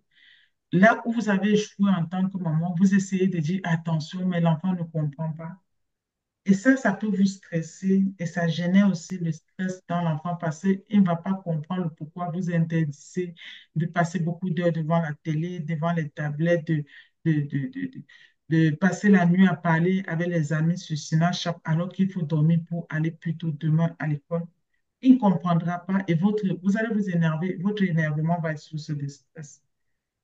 Là où vous avez échoué en tant que maman, vous essayez de dire attention, mais l'enfant ne comprend pas. Et ça peut vous stresser et ça génère aussi le stress dans l'enfant parce qu'il ne va pas comprendre pourquoi vous interdisez de passer beaucoup d'heures devant la télé, devant les tablettes, de, de, de, de- de passer la nuit à parler avec les amis sur Snapchat alors qu'il faut dormir pour aller plutôt demain à l'école. Il ne comprendra pas et vous allez vous énerver, votre énervement va être source de stress.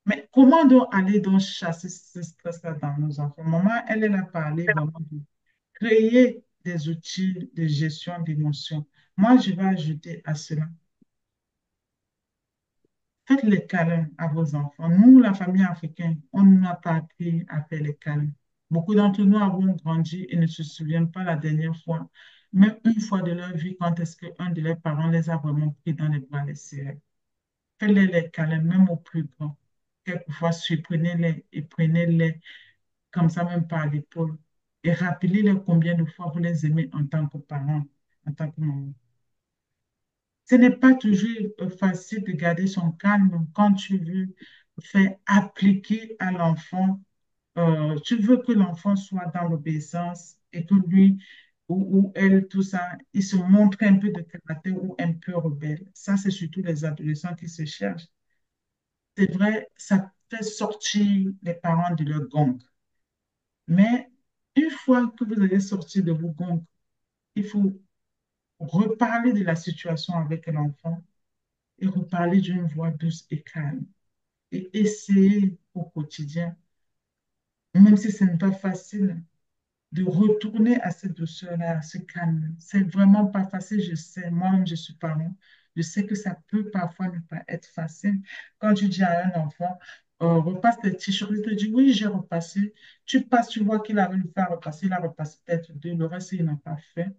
Mais comment donc aller donc chasser ce stress-là dans nos enfants? Maman, elle a parlé vraiment de créer des outils de gestion d'émotions. Moi, je vais ajouter à cela, faites les câlins à vos enfants. Nous, la famille africaine, on n'a pas appris à faire les câlins. Beaucoup d'entre nous avons grandi et ne se souviennent pas la dernière fois, même une fois de leur vie, quand est-ce qu'un de leurs parents les a vraiment pris dans les bras, les serrés. Faites-les les câlins, même aux plus grands. Quelquefois, surprenez-les et prenez-les comme ça, même par l'épaule. Et rappelez-les combien de fois vous les aimez en tant que parent, en tant que maman. Ce n'est pas toujours facile de garder son calme quand tu veux faire appliquer à l'enfant, tu veux que l'enfant soit dans l'obéissance et que lui ou elle, tout ça, il se montre un peu de caractère ou un peu rebelle. Ça, c'est surtout les adolescents qui se cherchent. C'est vrai, ça fait sortir les parents de leur gang. Mais une fois que vous avez sorti de vos gangs, il faut reparler de la situation avec l'enfant et reparler d'une voix douce et calme. Et essayer au quotidien, même si ce n'est pas facile, de retourner à cette douceur-là, à ce calme. C'est vraiment pas facile, je sais. Moi-même, je suis parent. Je sais que ça peut parfois ne pas être facile. Quand tu dis à un enfant, repasse tes t-shirts, il te dit, oui, j'ai repassé. Tu passes, tu vois qu'il avait le faire repasser, il a repassé peut-être deux, le reste, il n'a pas fait.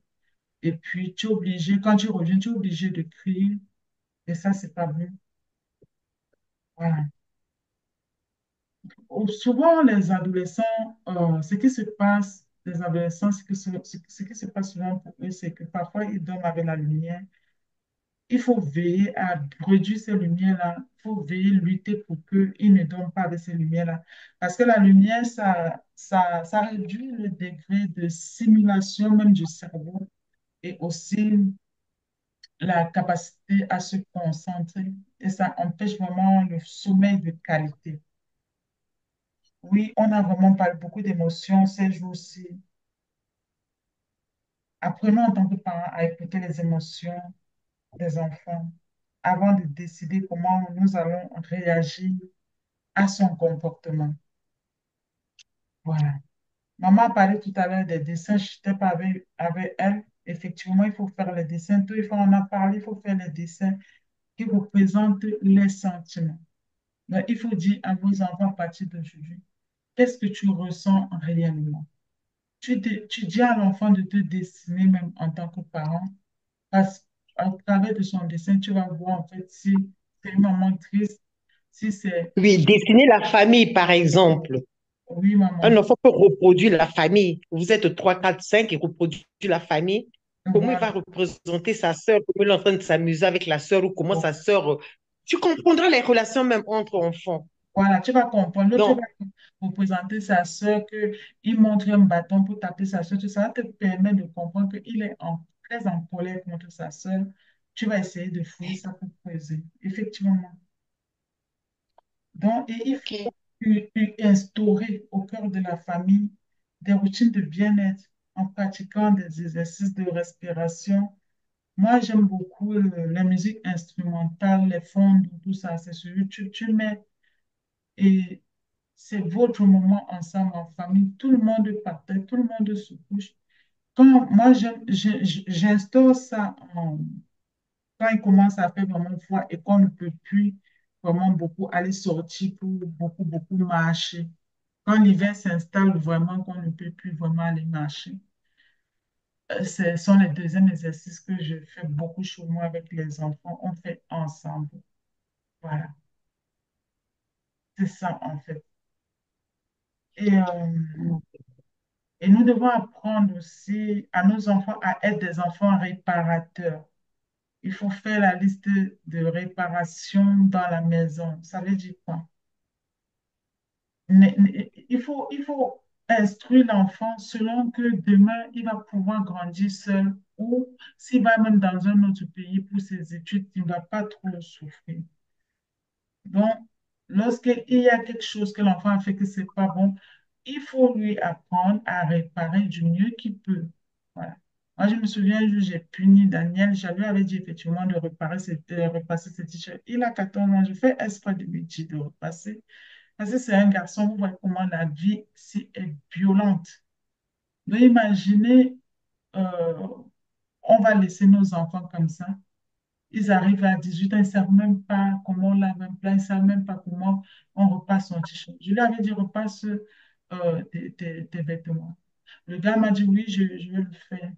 Et puis, tu es obligé, quand tu reviens, tu es obligé de crier. Et ça, c'est pas bon. Voilà. Souvent, les adolescents, ce qui se passe, les adolescents, ce qui se passe souvent pour eux, c'est que parfois, ils dorment avec la lumière. Il faut veiller à réduire ces lumières-là. Il faut veiller, lutter pour qu'ils ne dorment pas avec ces lumières-là. Parce que la lumière, ça réduit le degré de simulation même du cerveau et aussi la capacité à se concentrer. Et ça empêche vraiment le sommeil de qualité. Oui, on a vraiment parlé beaucoup d'émotions ces jours-ci. Apprenons en tant que parents à écouter les émotions des enfants avant de décider comment nous allons réagir à son comportement. Voilà. Maman a parlé tout à l'heure des dessins, je n'étais pas avec elle. Effectivement, il faut faire les dessins. Tout, il faut en a parlé, il faut faire les dessins qui représentent les sentiments. Donc, il faut dire à vos enfants à partir d'aujourd'hui, qu'est-ce que tu ressens réellement? Tu dis à l'enfant de te dessiner même en tant que parent, parce qu'à travers de son dessin, tu vas voir en fait si c'est une maman triste, si c'est Oui, dessiner la famille, par exemple. Oui, maman. Un enfant peut reproduire la famille. Vous êtes 3, 4, 5 et reproduire la famille. Comment il Voilà. va représenter sa sœur? Comment il est en train de s'amuser avec la sœur ou comment sa sœur... Tu comprendras les relations même entre enfants. Voilà, tu vas comprendre. L'autre va Donc, vous présenter sa soeur, qu'il montre un bâton pour taper sa soeur. Tout ça te permet de comprendre qu'il est très en colère contre sa soeur. Tu vas essayer de fouiller ça pour creuser. Effectivement. Donc, et il faut ok. instaurer au cœur de la famille des routines de bien-être en pratiquant des exercices de respiration. Moi, j'aime beaucoup la musique instrumentale, les fonds, tout ça. C'est celui tu mets et c'est votre moment ensemble en famille. Tout le monde partage, tout le monde se couche. Quand moi, j'instaure ça quand il commence à faire vraiment froid et qu'on ne peut plus vraiment beaucoup aller sortir pour beaucoup marcher. Quand l'hiver s'installe vraiment, qu'on ne peut plus vraiment aller marcher. Ce sont les deuxièmes exercices que je fais beaucoup chez moi avec les enfants. On fait ensemble. Voilà, c'est ça en fait. Et, et nous devons apprendre aussi à nos enfants à être des enfants réparateurs. Il faut faire la liste de réparation dans la maison. Ça veut dire quoi? Il faut instruire l'enfant selon que demain, il va pouvoir grandir seul ou s'il va même dans un autre pays pour ses études, il ne va pas trop souffrir. Donc, lorsqu'il y a quelque chose que l'enfant a fait que c'est pas bon, il faut lui apprendre à réparer du mieux qu'il peut. Voilà. Moi, je me souviens, un jour, j'ai puni Daniel. Je lui avais dit effectivement de repasser ses t-shirts. Il a 14 ans. Je fais exprès de lui dire de repasser. Parce que c'est un garçon, vous voyez comment la vie si est violente. Donc, imaginez, euh, on va laisser nos enfants comme ça. Ils arrivent à 18 ans, ils ne savent même pas comment on lave un plat, ils ne savent même pas comment on repasse son t-shirt. Je lui avais dit, repasse tes vêtements. Le gars m'a dit, oui, je vais le faire.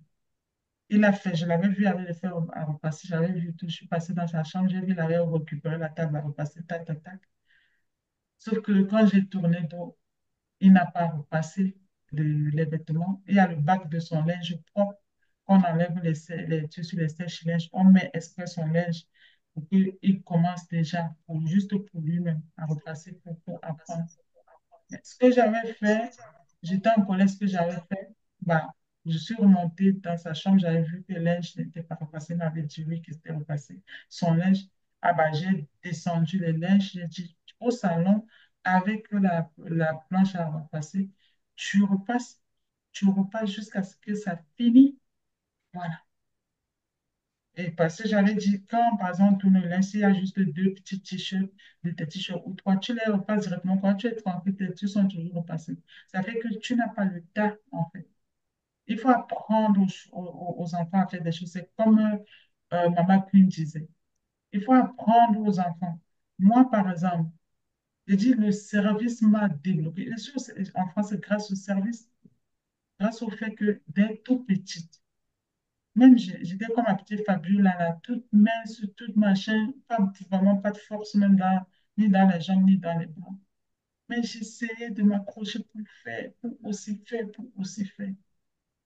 Il l'a fait, je l'avais vu avec le faire à repasser, j'avais vu tout, je suis passée dans sa chambre, j'ai vu, il avait récupéré la table à repasser, tac, tac, tac. Sauf que quand j'ai tourné dos, il n'a pas repassé les vêtements. Il y a le bac de son linge propre. On enlève les tuyaux sur les sèches-linges, on met exprès son linge pour qu'il commence déjà, juste pour lui-même, à repasser pour apprendre. Mais ce que j'avais fait, j'étais en colère, ce que j'avais fait, bah, je suis remontée dans sa chambre, j'avais vu que le linge n'était pas repassé, il m'avait dit oui que c'était repassé. Son linge, ah bah, j'ai descendu le linge, j'ai dit au salon, avec la planche à repasser, tu repasses, tu repasses jusqu'à ce que ça finisse. Voilà. Et parce que j'avais dit, quand par exemple, tout le linge, il y a juste deux petits t-shirts, deux petits t-shirts ou trois, tu les repasses directement. Quand tu es tranquille, tes t-shirts sont toujours repassés. Ça fait que tu n'as pas le temps, en fait. Il faut apprendre aux enfants à faire des choses. C'est comme Maman Queen disait. Il faut apprendre aux enfants. Moi, par exemple, je dis, le service m'a débloqué. Les choses, en France, c'est grâce au service, grâce au fait que dès tout petit, même j'étais comme la petite Fabiola, là, toute mince, toute machin, vraiment pas de force, même ni dans les jambes, ni dans les bras. Mais j'essayais de m'accrocher pour faire, pour aussi faire, pour aussi faire.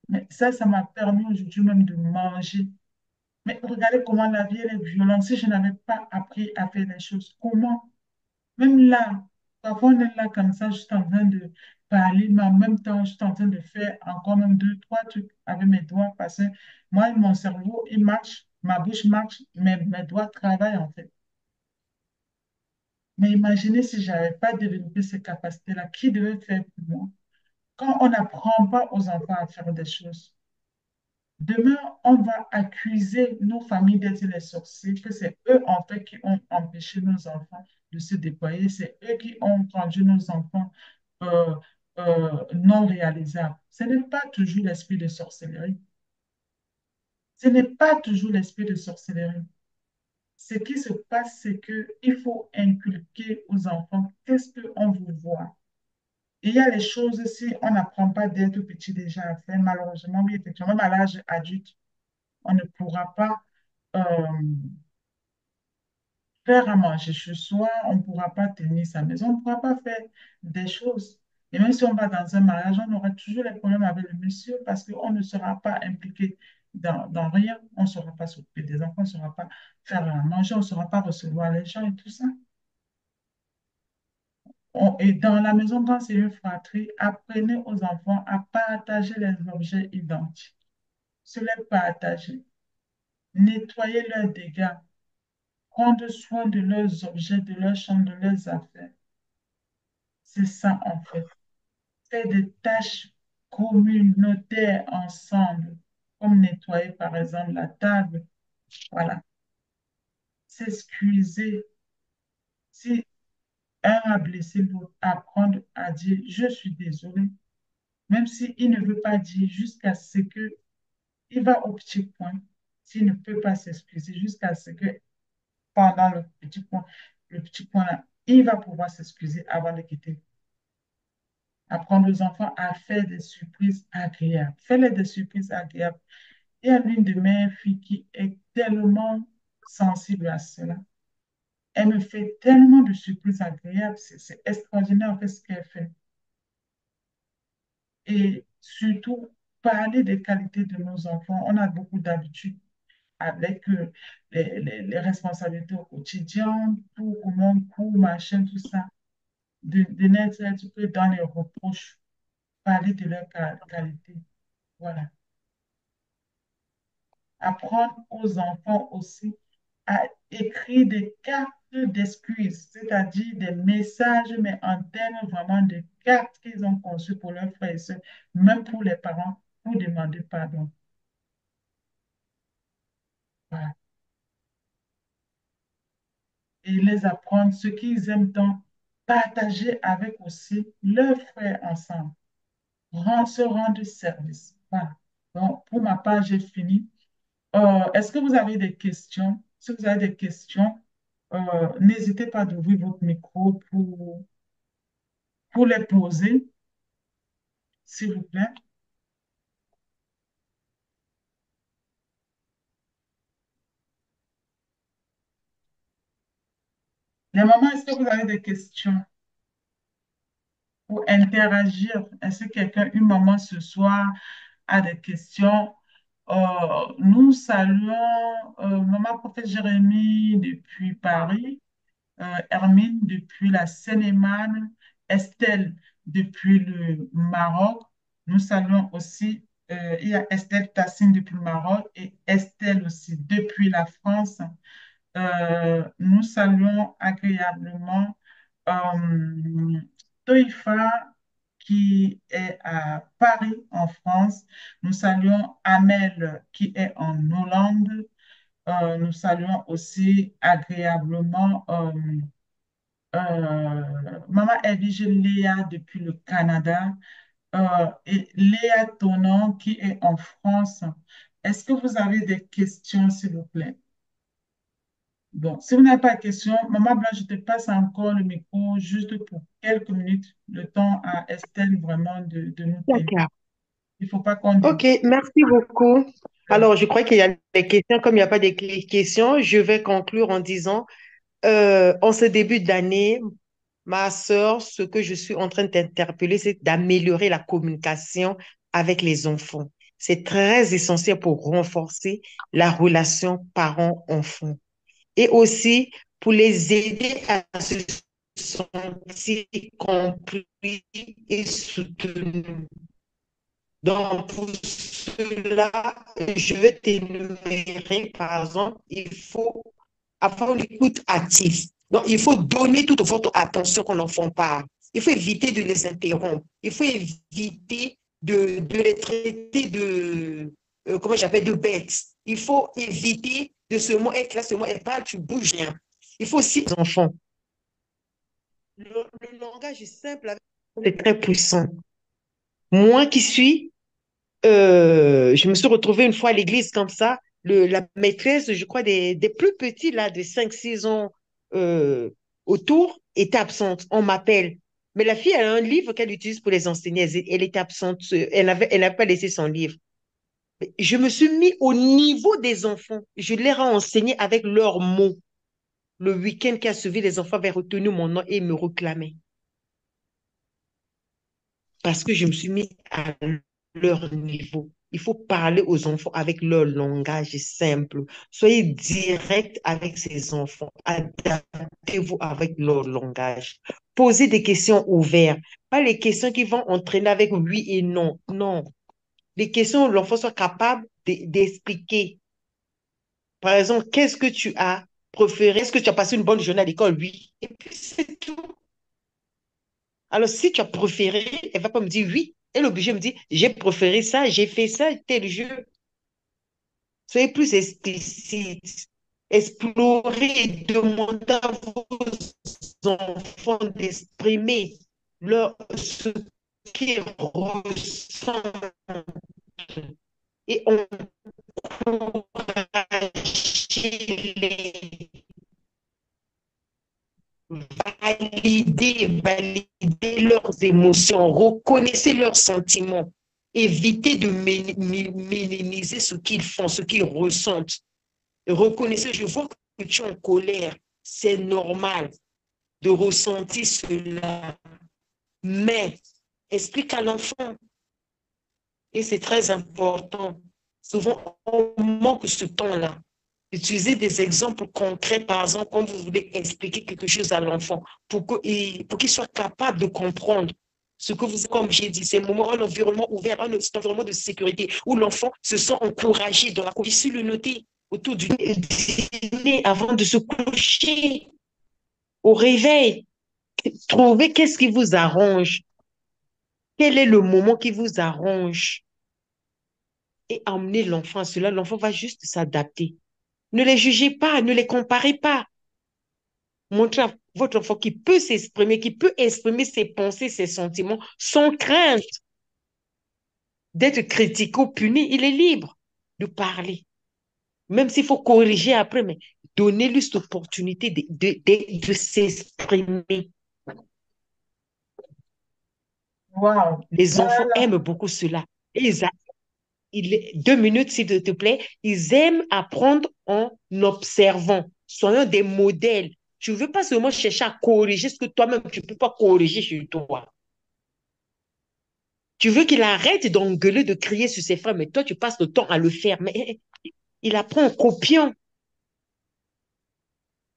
Mais ça m'a permis aujourd'hui même de manger. Mais regardez comment la vie elle est violente. Si je n'avais pas appris à faire les choses, comment? Même là, parfois on est là comme ça, juste en train de parler, mais en même temps, je suis en train de faire encore même deux, trois trucs avec mes doigts parce que moi, mon cerveau, il marche, ma bouche marche, mais mes doigts travaillent en fait. Mais imaginez si je n'avais pas développé ces capacités-là, qui devait faire pour moi? Quand on n'apprend pas aux enfants à faire des choses, demain, on va accuser nos familles d'être les sorciers, que c'est eux en fait qui ont empêché nos enfants de se déployer, c'est eux qui ont rendu nos enfants euh, non réalisables. Ce n'est pas toujours l'esprit de sorcellerie. Ce n'est pas toujours l'esprit de sorcellerie. Ce qui se passe, c'est qu'il faut inculquer aux enfants qu'est-ce qu'on vous voit. Il y a les choses, si on n'apprend pas dès tout petit déjà à faire, malheureusement, oui, effectivement, même à l'âge adulte, on ne pourra pas euh, faire à manger chez soi, on ne pourra pas tenir sa maison, on ne pourra pas faire des choses. Et même si on va dans un mariage, on aura toujours les problèmes avec le monsieur parce qu'on ne sera pas impliqué dans rien. On ne saura pas s'occuper des enfants, on ne saura pas faire à manger, on ne saura pas recevoir les gens et tout ça. Et dans la maison, quand c'est une fratrie, apprenez aux enfants à partager les objets identiques. Se les partager, nettoyer leurs dégâts, prendre soin de leurs objets, de leurs chambres, de leurs affaires. C'est ça en fait. Faire des tâches communautaires ensemble, comme nettoyer par exemple la table. Voilà. S'excuser. Si un a blessé l'autre, apprendre à dire je suis désolé, même s'il ne veut pas dire jusqu'à ce que il va au petit point. S'il ne peut pas s'excuser jusqu'à ce que pendant le petit point là, il va pouvoir s'excuser avant de quitter. Apprendre aux enfants à faire des surprises agréables. Fais-les des surprises agréables. Il y a l'une de mes filles qui est tellement sensible à cela. Elle me fait tellement de surprises agréables. C'est extraordinaire en fait ce qu'elle fait. Et surtout, parler des qualités de nos enfants. On a beaucoup d'habitudes avec les responsabilités au quotidien, tout, comment on court, machin, tout ça. De n'être un petit peu dans les reproches, parler de leurs qualités. Voilà. Apprendre aux enfants aussi à écrire des cartes d'excuses, c'est-à-dire des messages, mais en termes vraiment de cartes qu'ils ont conçues pour leurs frères et sœurs, même pour les parents, pour demander pardon. Voilà. Et les apprendre ce qu'ils aiment tant, partager avec aussi leurs frères ensemble, se rendre service. Voilà. Donc, pour ma part, j'ai fini. Est-ce que vous avez des questions? Si vous avez des questions, n'hésitez pas d'ouvrir votre micro pour les poser, s'il vous plaît. Les mamans, est-ce que vous avez des questions pour interagir? Est-ce que quelqu'un, une maman ce soir, a des questions? Nous saluons Maman Prophète Jérémie depuis Paris, Hermine depuis la Seine-et-Marne, Estelle depuis le Maroc. Nous saluons aussi, il y a Estelle Tassine depuis le Maroc et Estelle aussi depuis la France. Nous saluons agréablement euh, Toifa qui est à Paris en France. Nous saluons Amel qui est en Hollande. Nous saluons aussi agréablement Maman Edwige Léa depuis le Canada et Léa Tonon qui est en France. Est-ce que vous avez des questions, s'il vous plaît? Bon, si vous n'avez pas de questions, Maman Blanche, je te passe encore le micro juste pour quelques minutes, le temps à Estelle vraiment de nous terminer. D'accord. Il ne faut pas qu'on déborde. Ok, merci beaucoup. Alors, je crois qu'il y a des questions. Comme il n'y a pas de questions, je vais conclure en disant, en ce début d'année, ma sœur, ce que je suis en train d'interpeller, c'est d'améliorer la communication avec les enfants. C'est très essentiel pour renforcer la relation parent-enfant et aussi pour les aider à se sentir compris et soutenus. Donc, pour cela, je vais t'énumérer, par exemple, il faut avoir une écoute active. Donc, il faut donner toute votre attention quand l'enfant parle. Il faut éviter de les interrompre. Il faut éviter de les traiter comment j'appelle, de bêtes. Il faut éviter de ce mot, et là, ce mot, elle parle, tu bouges rien. Il faut aussi, les enfants, le langage est simple, c'est très puissant. Moi qui suis je me suis retrouvée une fois à l'église comme ça. La maîtresse, je crois, des plus petits, là, de 5 6 ans euh, autour, était absente. On m'appelle. Mais la fille, elle a un livre qu'elle utilise pour les enseigner. Elle était absente. Elle n'avait pas laissé son livre. Je me suis mis au niveau des enfants. Je leur ai enseigné avec leurs mots. Le week-end qui a suivi, les enfants avaient retenu mon nom et me réclamaient. parce que je me suis mis à leur niveau. Il faut parler aux enfants avec leur langage simple. Soyez direct avec ces enfants. Adaptez-vous avec leur langage. Posez des questions ouvertes. Pas les questions qui vont entraîner avec oui et non. Non. Les questions où l'enfant soit capable d'expliquer. Par exemple, qu'est-ce que tu as préféré? Est-ce que tu as passé une bonne journée à l'école? Oui. Et puis c'est tout. Alors, si tu as préféré, elle va pas me dire oui. Elle est obligée de me dire, j'ai préféré ça, j'ai fait ça, tel jeu. Soyez plus explicite. Explorez et demandez à vos enfants d'exprimer ce qu'ils ressentent et encouragez-les. Validez leurs émotions, reconnaissez leurs sentiments. Évitez de minimiser ce qu'ils font, ce qu'ils ressentent. Reconnaissez, je vois que tu es en colère. C'est normal de ressentir cela. Mais explique à l'enfant, et c'est très important. Souvent, on manque ce temps-là. Utilisez des exemples concrets, par exemple, quand vous voulez expliquer quelque chose à l'enfant, pour qu'il soit capable de comprendre ce que vous, comme j'ai dit, c'est un moment, un environnement ouvert, un environnement de sécurité, où l'enfant se sent encouragé dans la cour. Ici, le noter autour du dîner avant de se coucher, au réveil. Trouvez qu'est-ce qui vous arrange, quel est le moment qui vous arrange et emmenez l'enfant à cela. L'enfant va juste s'adapter. Ne les jugez pas, ne les comparez pas. Montrez à votre enfant qu'il peut s'exprimer, qu'il peut exprimer ses pensées, ses sentiments sans crainte d'être critiqué ou puni. Il est libre de parler, même s'il faut corriger après, mais donnez-lui cette opportunité de s'exprimer. Wow. Les enfants Voilà. aiment beaucoup cela. Et 2 minutes, s'il te plaît. Ils aiment apprendre en observant. Soyons des modèles. Tu ne veux pas seulement chercher à corriger ce que toi-même, tu ne peux pas corriger chez toi. Tu veux qu'il arrête d'engueuler, de crier sur ses frères, mais toi, tu passes le temps à le faire. Mais il apprend en copiant.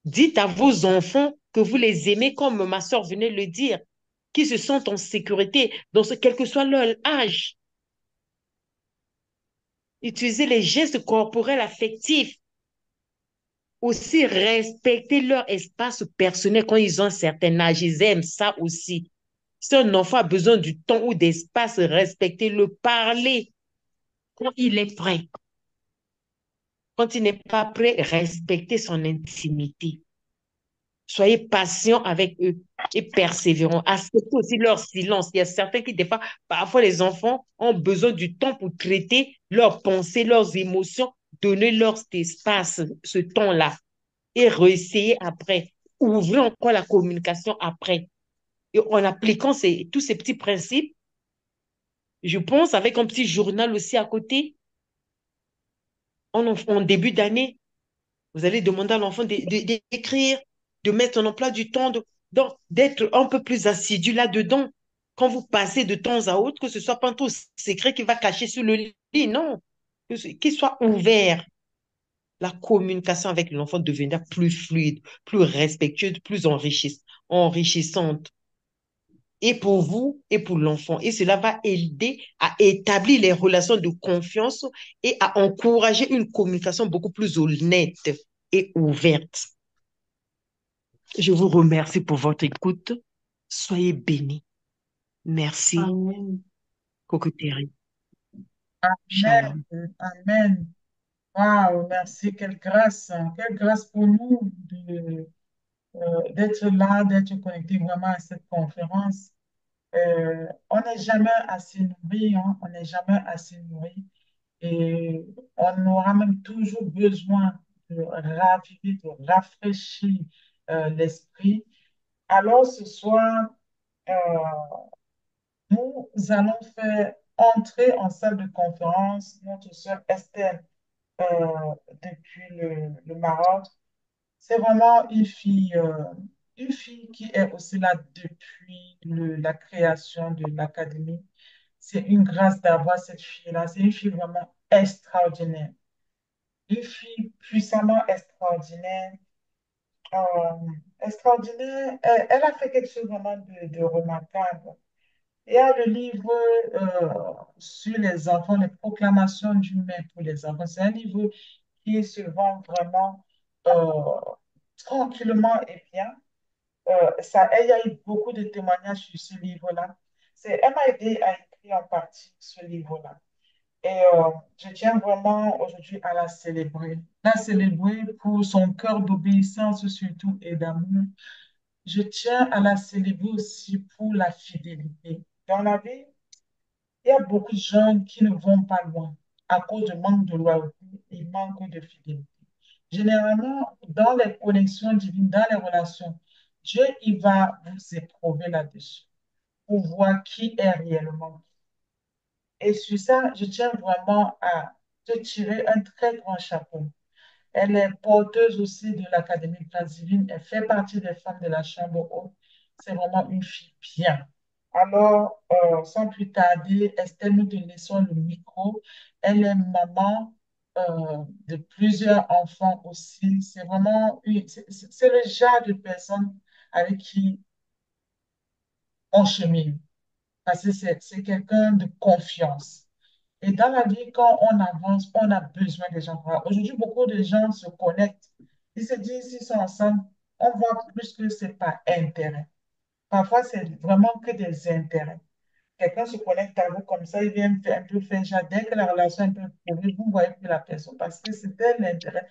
Dites à vos enfants que vous les aimez comme ma soeur venait de le dire, qu'ils se sentent en sécurité, quel que soit leur âge. Utilisez les gestes corporels affectifs. Aussi, respecter leur espace personnel quand ils ont un certain âge. Ils aiment ça aussi. Si un enfant a besoin du temps ou d'espace, respectez-le, parler quand il est prêt. Quand il n'est pas prêt, respectez son intimité. Soyez patient avec eux et persévérants. Acceptez aussi leur silence. Il y a certains qui, des fois, parfois les enfants ont besoin du temps pour traiter leurs pensées, leurs émotions. Donnez-leur cet espace, ce temps-là et réessayer après. Ouvrez encore la communication après. Et en appliquant tous ces petits principes, je pense avec un petit journal aussi à côté, en début d'année, vous allez demander à l'enfant d'écrire, de mettre un emploi du temps, d'être un peu plus assidu là-dedans. Quand vous passez de temps à autre, que ce soit pas un tout secret qui va cacher sur le lit, non. Qu'il soit ouvert. La communication avec l'enfant deviendra plus fluide, plus respectueuse, plus enrichissante. Et pour vous et pour l'enfant. Et cela va aider à établir les relations de confiance et à encourager une communication beaucoup plus honnête et ouverte. Je vous remercie pour votre écoute. Soyez bénis. Merci, Amen. Cocoterie. Amen. Shalom. Amen. Wow, merci. Quelle grâce, hein. Quelle grâce pour nous d'être là, d'être connecté vraiment à cette conférence. On n'est jamais assez nourri, hein. On n'est jamais assez nourri. Et on aura même toujours besoin de raviver, de rafraîchir l'esprit. Alors ce soir, euh, nous allons faire entrer en salle de conférence notre sœur Estelle depuis le Maroc. C'est vraiment une fille une fille qui est aussi là depuis la création de l'académie. C'est une grâce d'avoir cette fille-là. C'est une fille vraiment extraordinaire. Une fille puissamment extraordinaire. euh, extraordinaire. Elle a fait quelque chose vraiment de remarquable. Il y a le livre sur les enfants, les proclamations du maire pour les enfants. C'est un livre qui se vend vraiment euh, tranquillement et bien. Il y a eu beaucoup de témoignages sur ce livre-là. Elle m'a aidé à écrire en partie ce livre-là. Et je tiens vraiment aujourd'hui à la célébrer. La célébrer pour son cœur d'obéissance surtout et d'amour. Je tiens à la célébrer aussi pour la fidélité. Dans la vie, il y a beaucoup de gens qui ne vont pas loin à cause de manque de loyauté et manque de fidélité. Généralement, dans les connexions divines, dans les relations, Dieu, il va vous éprouver là-dessus pour voir qui est réellement. Et sur ça, je tiens vraiment à te tirer un très grand chapeau. Elle est porteuse aussi de l'Académie de Grâce divine. Elle fait partie des femmes de la Chambre haute. C'est vraiment une fille bien. Alors, sans plus tarder, Estelle, nous te laissons le micro. Elle est maman de plusieurs enfants aussi. C'est vraiment c'est le genre de personne avec qui on chemine. Parce que c'est quelqu'un de confiance. Et dans la vie, quand on avance, on a besoin des gens. Aujourd'hui, beaucoup de gens se connectent. Ils se disent, s'ils sont ensemble, on voit plus que ce n'est pas intérêt. Parfois, c'est vraiment que des intérêts. Quelqu'un se connecte à vous comme ça, il vient un peu faire genre, dès que la relation est un peu prouvée, vous ne voyez plus la personne parce que c'était l'intérêt.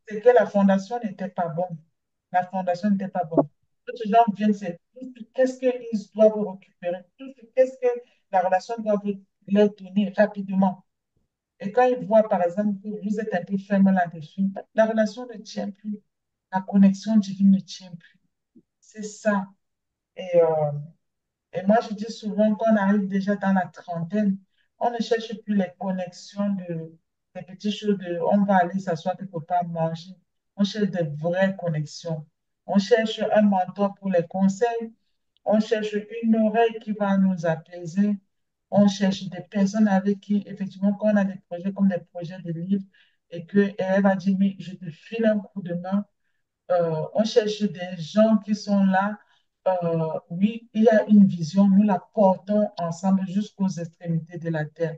C'est que la fondation n'était pas bonne. La fondation n'était pas bonne. D'autres gens viennent, c'est qu'est-ce qu'ils doivent récupérer, qu'est-ce que la relation doit leur donner rapidement. Et quand ils voient, par exemple, que vous êtes un peu ferme là-dessus, la relation ne tient plus. La connexion divine ne tient plus. C'est ça. Et moi, je dis souvent qu'on arrive déjà dans la trentaine, on ne cherche plus les connexions des petites choses on va aller s'asseoir quelque part manger. On cherche des vraies connexions. On cherche un mentor pour les conseils. On cherche une oreille qui va nous apaiser. On cherche des personnes avec qui, effectivement, quand on a des projets comme des projets de livres et qu'elle va dire, mais je te file un coup de main, on cherche des gens qui sont là. Oui, il y a une vision, nous la portons ensemble jusqu'aux extrémités de la terre.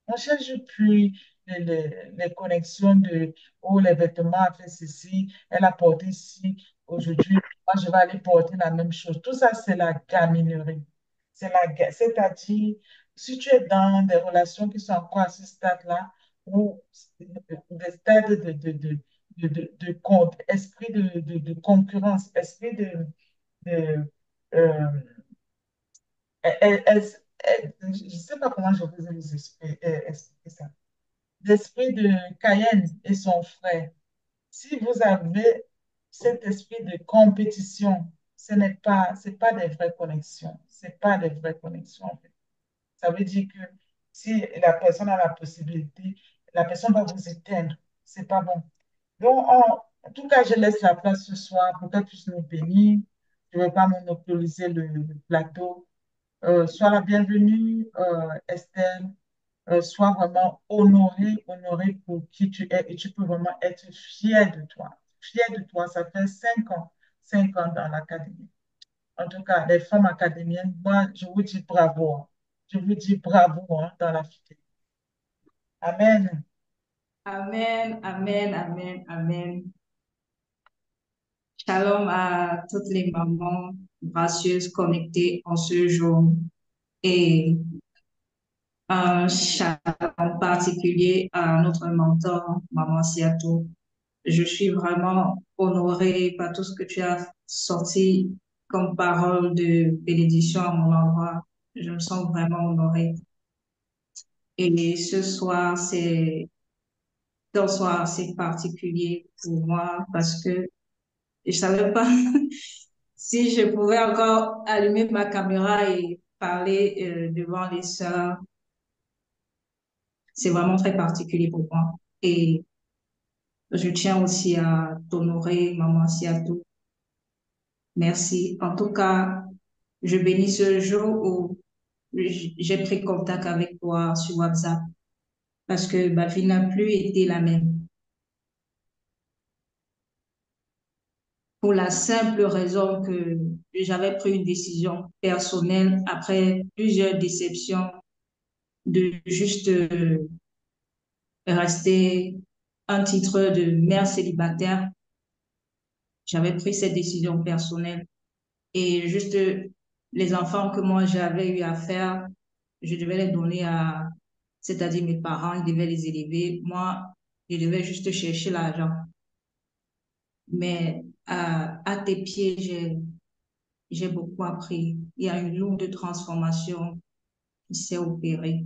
On cherche puis les connexions de oh, les vêtements a fait ceci, elle a porté ci, aujourd'hui, moi je vais aller porter la même chose. Tout ça, c'est la gaminerie. C'est-à-dire, si tu es dans des relations qui sont encore à ce stade-là, ou des stades esprit de concurrence, esprit de, euh, je ne sais pas comment je vais vous expliquer ça. L'esprit de Cayenne et son frère. Si vous avez cet esprit de compétition, c'est pas des vraies connexions. C'est pas des vraies connexions, en fait. Ça veut dire que si la personne a la possibilité, la personne va vous éteindre. C'est pas bon. Donc, en tout cas, je laisse la place ce soir pour qu'elle puisse nous bénir. Je ne vais pas monopoliser le plateau. Sois la bienvenue, Estelle. Sois vraiment honorée pour qui tu es et tu peux vraiment être fière de toi. Fière de toi, ça fait 5 ans dans l'académie. En tout cas, les femmes académiennes, moi, je vous dis bravo, hein. Je vous dis bravo, hein, dans la fidélité. Amen. Amen, amen, amen, amen. Shalom à toutes les mamans gracieuses connectées en ce jour et un shalom particulier à notre mentor, Maman Siatou. Je suis vraiment honorée par tout ce que tu as sorti comme parole de bénédiction à mon endroit. Je me sens vraiment honorée. Et ce soir, c'est un soir assez particulier pour moi parce que je savais pas si je pouvais encore allumer ma caméra et parler devant les sœurs. C'est vraiment très particulier pour moi. Et je tiens aussi à t'honorer, Maman Siatou, Merci. En tout cas, je bénis ce jour où j'ai pris contact avec toi sur WhatsApp parce que ma vie n'a plus été la même. Pour la simple raison que j'avais pris une décision personnelle après plusieurs déceptions de juste rester un titre de mère célibataire. J'avais pris cette décision personnelle et juste les enfants que moi j'avais eu à faire, je devais les donner à, c'est-à-dire mes parents, ils devaient les élever. Moi, je devais juste chercher l'argent. Mais à tes pieds, j'ai beaucoup appris. Il y a une lourde transformation qui s'est opérée.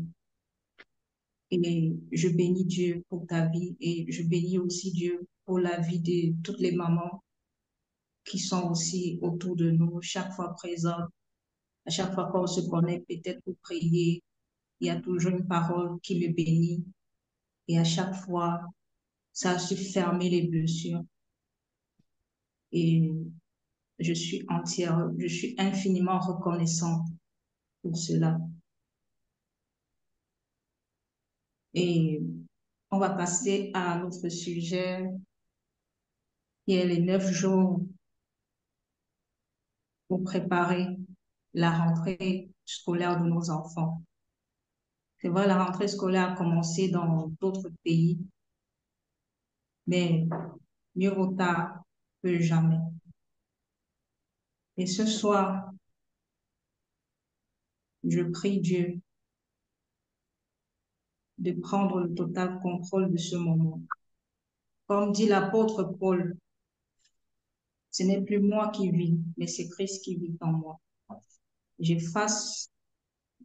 Et je bénis Dieu pour ta vie et je bénis aussi Dieu pour la vie de toutes les mamans qui sont aussi autour de nous, chaque fois présentes, à chaque fois qu'on se connaît, peut-être pour prier, il y a toujours une parole qui me bénit et à chaque fois, ça a su fermer les blessures et je suis entière, je suis infiniment reconnaissante pour cela. Et on va passer à notre sujet qui est les 9 jours pour préparer la rentrée scolaire de nos enfants. C'est vrai, la rentrée scolaire a commencé dans d'autres pays, mais mieux vaut tard que jamais. Et ce soir, je prie Dieu de prendre le total contrôle de ce moment. Comme dit l'apôtre Paul, ce n'est plus moi qui vis, mais c'est Christ qui vit en moi. J'efface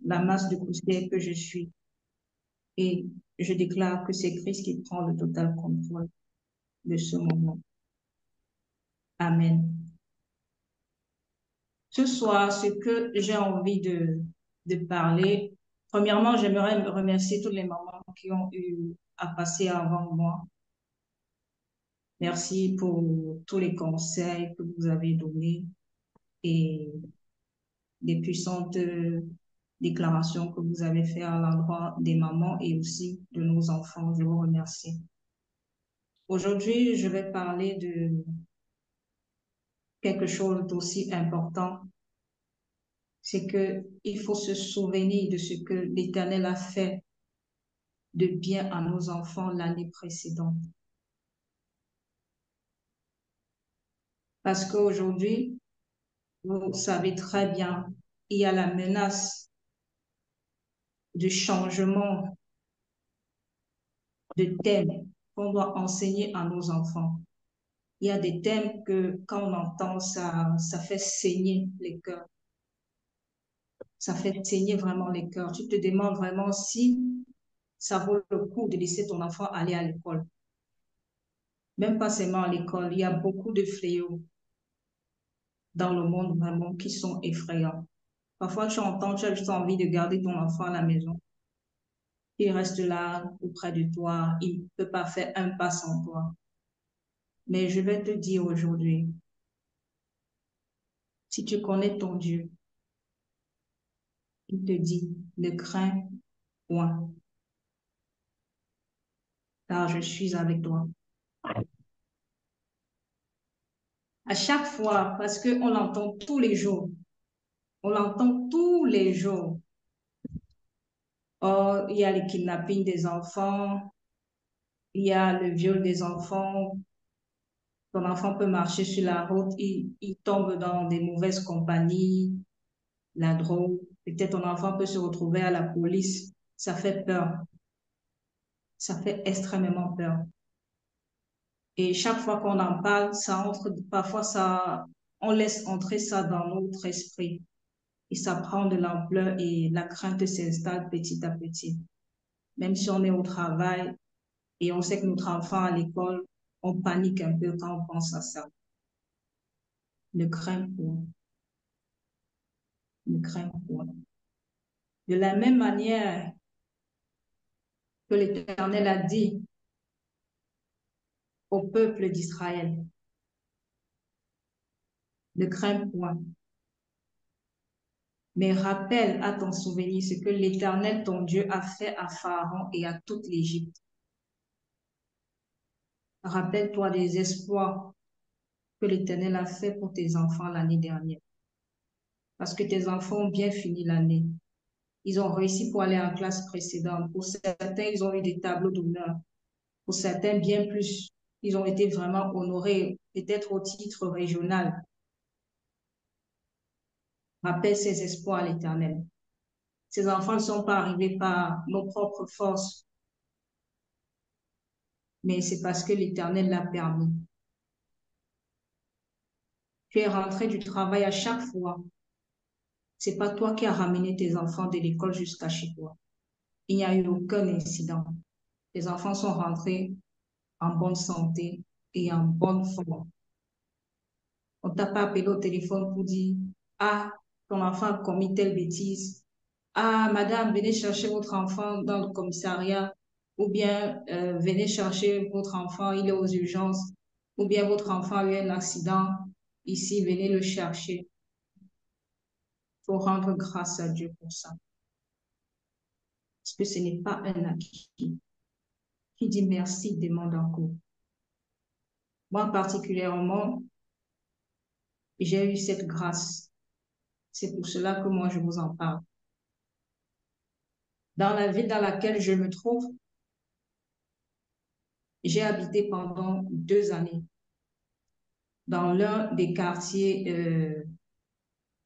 la masse de poussière que je suis et je déclare que c'est Christ qui prend le total contrôle de ce moment. Amen. Ce soir, ce que j'ai envie de parler, premièrement, j'aimerais remercier toutes les mamans qui ont eu à passer avant moi. Merci pour tous les conseils que vous avez donnés et des puissantes déclarations que vous avez faites à l'endroit des mamans et aussi de nos enfants. Je vous remercie. Aujourd'hui, je vais parler de quelque chose d'aussi important, c'est que il faut se souvenir de ce que l'Éternel a fait de bien à nos enfants l'année précédente. Parce qu'aujourd'hui, vous savez très bien, il y a la menace de changement de thème qu'on doit enseigner à nos enfants. Il y a des thèmes que quand on entend ça, ça fait saigner les cœurs. Ça fait saigner vraiment les cœurs. Tu te demandes vraiment si ça vaut le coup de laisser ton enfant aller à l'école. Même pas seulement à l'école, il y a beaucoup de fléaux dans le monde vraiment qui sont effrayants. Parfois, tu entends, tu as juste envie de garder ton enfant à la maison. Il reste là auprès de toi, il ne peut pas faire un pas sans toi. Mais je vais te dire aujourd'hui, si tu connais ton Dieu, il te dit, ne crains point, car je suis avec toi. À chaque fois, parce qu'on l'entend tous les jours, on l'entend tous les jours. Oh, il y a le kidnapping des enfants, il y a le viol des enfants. Ton enfant peut marcher sur la route, il tombe dans des mauvaises compagnies, la drogue. Peut-être ton enfant peut se retrouver à la police. Ça fait peur. Ça fait extrêmement peur. Et chaque fois qu'on en parle, ça entre, parfois ça, on laisse entrer ça dans notre esprit. Et ça prend de l'ampleur et la crainte s'installe petit à petit. Même si on est au travail et on sait que notre enfant à l'école, on panique un peu quand on pense à ça. Ne crains point. Ne crains point. De la même manière que l'Éternel a dit au peuple d'Israël, Ne crains point, mais rappelle à ton souvenir ce que l'Éternel, ton Dieu, a fait à Pharaon et à toute l'Égypte. Rappelle-toi des espoirs que l'Éternel a fait pour tes enfants l'année dernière. Parce que tes enfants ont bien fini l'année. Ils ont réussi pour aller en classe précédente. Pour certains, ils ont eu des tableaux d'honneur. Pour certains, bien plus. Ils ont été vraiment honorés, peut-être au titre régional. Rappelle ces espoirs à l'Éternel. Ces enfants ne sont pas arrivés par nos propres forces, mais c'est parce que l'Éternel l'a permis. Tu es rentré du travail à chaque fois. C'est pas toi qui as ramené tes enfants de l'école jusqu'à chez toi. Il n'y a eu aucun incident. Les enfants sont rentrés en bonne santé et en bonne forme. On t'a pas appelé au téléphone pour dire, ah, ton enfant a commis telle bêtise. Ah, madame, venez chercher votre enfant dans le commissariat. Ou bien, venez chercher votre enfant, il est aux urgences. Ou bien, votre enfant a eu un accident. Ici, venez le chercher. Il faut rendre grâce à Dieu pour ça. Parce que ce n'est pas un acquis. Qui dit merci demande encore. Moi, particulièrement, j'ai eu cette grâce. C'est pour cela que moi, je vous en parle. Dans la ville dans laquelle je me trouve, j'ai habité pendant 2 années dans l'un des quartiers,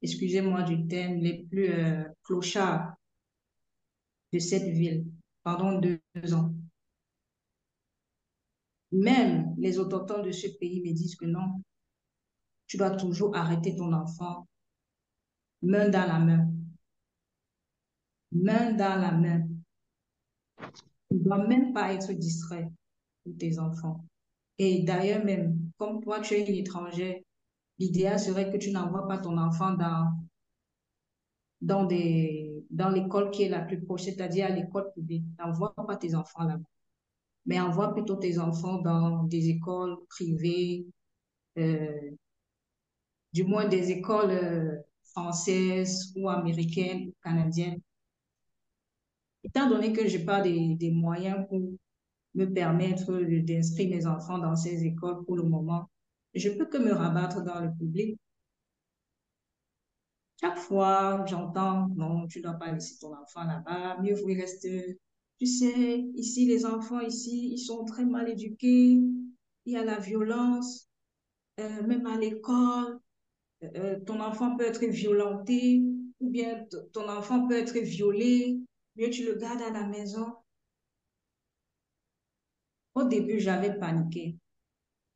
excusez-moi du terme, les plus clochards de cette ville pendant 2 ans. Même les autochtones de ce pays me disent que non, tu dois toujours arrêter ton enfant, main dans la main, main dans la main. Tu ne dois même pas être distrait pour tes enfants. Et d'ailleurs même, comme toi, tu es une étrangère, l'idéal serait que tu n'envoies pas ton enfant dans l'école qui est la plus proche, c'est-à-dire à l'école publique. N'envoie pas tes enfants là-bas, mais envoie plutôt tes enfants dans des écoles privées, euh, du moins des écoles françaises ou américaines ou canadiennes. Étant donné que je n'ai pas des moyens pour me permettre d'inscrire mes enfants dans ces écoles pour le moment, je peux que me rabattre dans le public. Chaque fois, j'entends, non, tu ne dois pas laisser ton enfant là-bas, mieux vaut il reste. Tu sais, ici, les enfants, ici, ils sont très mal éduqués, il y a la violence, même à l'école, ton enfant peut être violenté, ou bien ton enfant peut être violé, mieux tu le gardes à la maison. Au début, j'avais paniqué,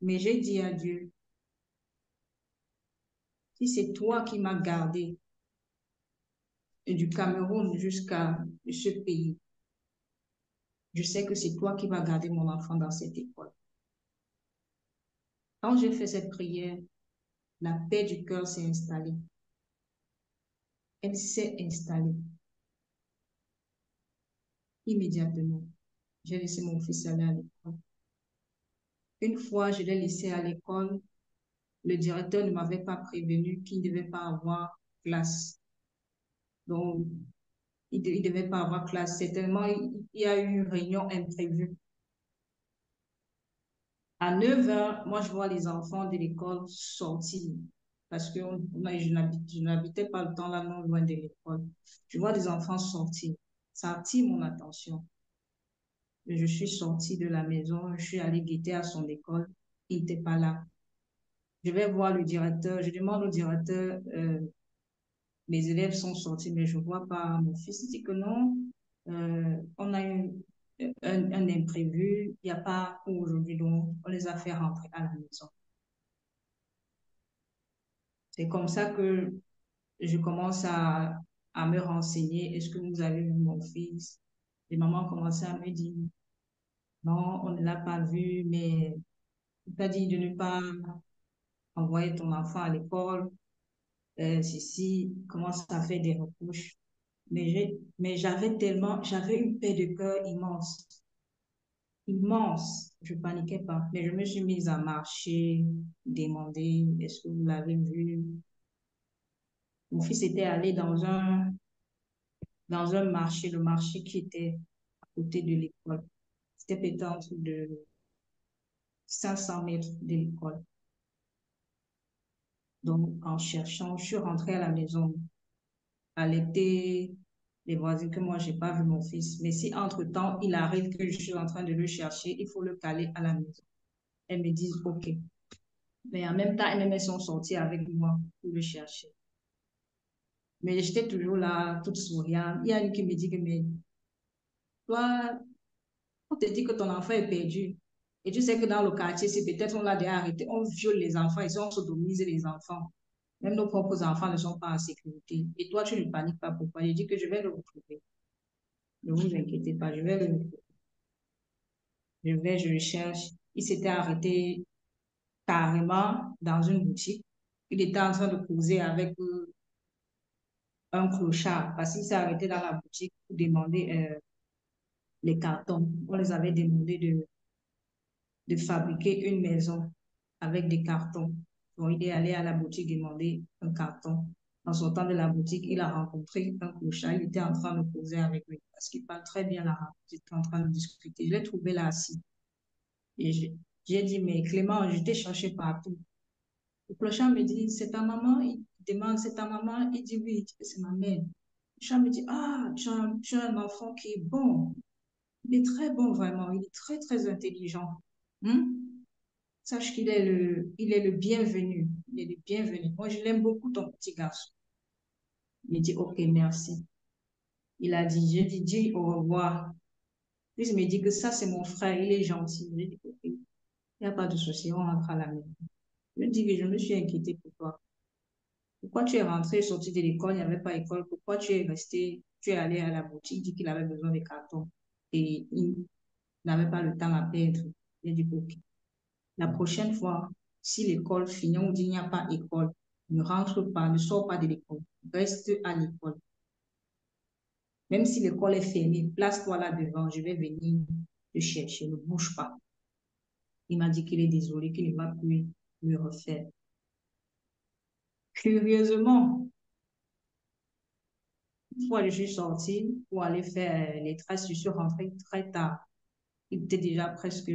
mais j'ai dit à Dieu, si c'est toi qui m'as gardé du Cameroun jusqu'à ce pays, je sais que c'est toi qui vas garder mon enfant dans cette école. Quand j'ai fait cette prière, la paix du cœur s'est installée. Elle s'est installée immédiatement. J'ai laissé mon fils aller à l'école. Une fois, je l'ai laissé à l'école. Le directeur ne m'avait pas prévenu qu'il ne devait pas avoir classe. Donc, il ne devait pas avoir classe. Certainement, il y a eu une réunion imprévue. À 9 heures, moi, je vois les enfants de l'école sortir parce que je n'habitais pas le temps là, non loin de l'école. Je vois des enfants sortir. Ça attire mon attention. Je suis sortie de la maison, je suis allée guetter à son école. Il n'était pas là. Je vais voir le directeur. Je demande au directeur, mes élèves sont sortis, mais je ne vois pas mon fils. Il dit que non, on a eu un imprévu. Il n'y a pas pour aujourd'hui, donc on les a fait rentrer à la maison. C'est comme ça que je commence à me renseigner. Est-ce que vous avez vu mon fils? Les mamans commençaient à me dire, non, on ne l'a pas vu, mais il t'a dit de ne pas envoyer ton enfant à l'école. Ceci commence à faire des reproches. Mais j'avais une paix de cœur immense. immense. Je paniquais pas, mais je me suis mise à marcher, demander, est-ce que vous l'avez vu? Mon fils était allé dans un marché, le marché qui était à côté de l'école. C'était peut-être en dessous de 500 mètres de l'école. Donc, en cherchant, je suis rentrée à la maison, allaiter les voisins que moi, j'ai pas vu mon fils. Mais si entre-temps, il arrive que je suis en train de le chercher, il faut le caler à la maison. Elles me disent OK. Mais en même temps, elles me sont sorties avec moi pour le chercher. Mais j'étais toujours là, toute souriante. Il y a une qui me dit que, mais toi, on te dit que ton enfant est perdu. Et tu sais que dans le quartier, c'est peut-être on l'a déjà arrêté, on viole les enfants, ici on sodomise les enfants. Même nos propres enfants ne sont pas en sécurité. Et toi, tu ne paniques pas. Pourquoi? Je dis que je vais le retrouver. Ne vous inquiétez pas, je vais le retrouver. Je le cherche. Il s'était arrêté carrément dans une boutique. Il était en train de causer avec un clochard parce qu'il s'est arrêté dans la boutique pour demander les cartons. On les avait demandé de fabriquer une maison avec des cartons. Donc, il est allé à la boutique demander un carton. En sortant de la boutique, il a rencontré un clochard. Il était en train de causer avec lui parce qu'il parle très bien l'arabe. Ils étaient en train de discuter. Je l'ai trouvé là assis. Et j'ai dit, mais Clément, je t'ai cherché partout. Le clochard me dit, c'est ta maman? Il demande, c'est ta maman? Il dit, oui, c'est ma mère. Le clochard me dit, ah, tu as un enfant qui est bon. Il est très bon, vraiment. Il est très, très intelligent. Hmm? Sache il est le bienvenu. Il est le bienvenu. Moi, je l'aime beaucoup, ton petit garçon. Il dit, OK, merci. Il a dit, je dis au revoir. Puis il me dit que ça, c'est mon frère. Il est gentil. Je dis, OK, il n'y a pas de souci. On rentre à la maison. Je dis que je me suis inquiétée pour toi. Pourquoi tu es rentré, sorti de l'école, il n'y avait pas école. Pourquoi tu es resté, tu es allé à la boutique, dit qu'il avait besoin de cartons. Et il n'avait pas le temps à perdre. J'ai dit, OK. La prochaine fois, si l'école finit, on dit il n'y a pas école, ne rentre pas, ne sors pas de l'école, reste à l'école. Même si l'école est fermée, place-toi là devant, je vais venir te chercher, ne bouge pas. Il m'a dit qu'il est désolé, qu'il ne va plus le refaire. Curieusement, une fois que je suis sortie pour aller faire les tresses, je suis rentrée très tard. Il était déjà presque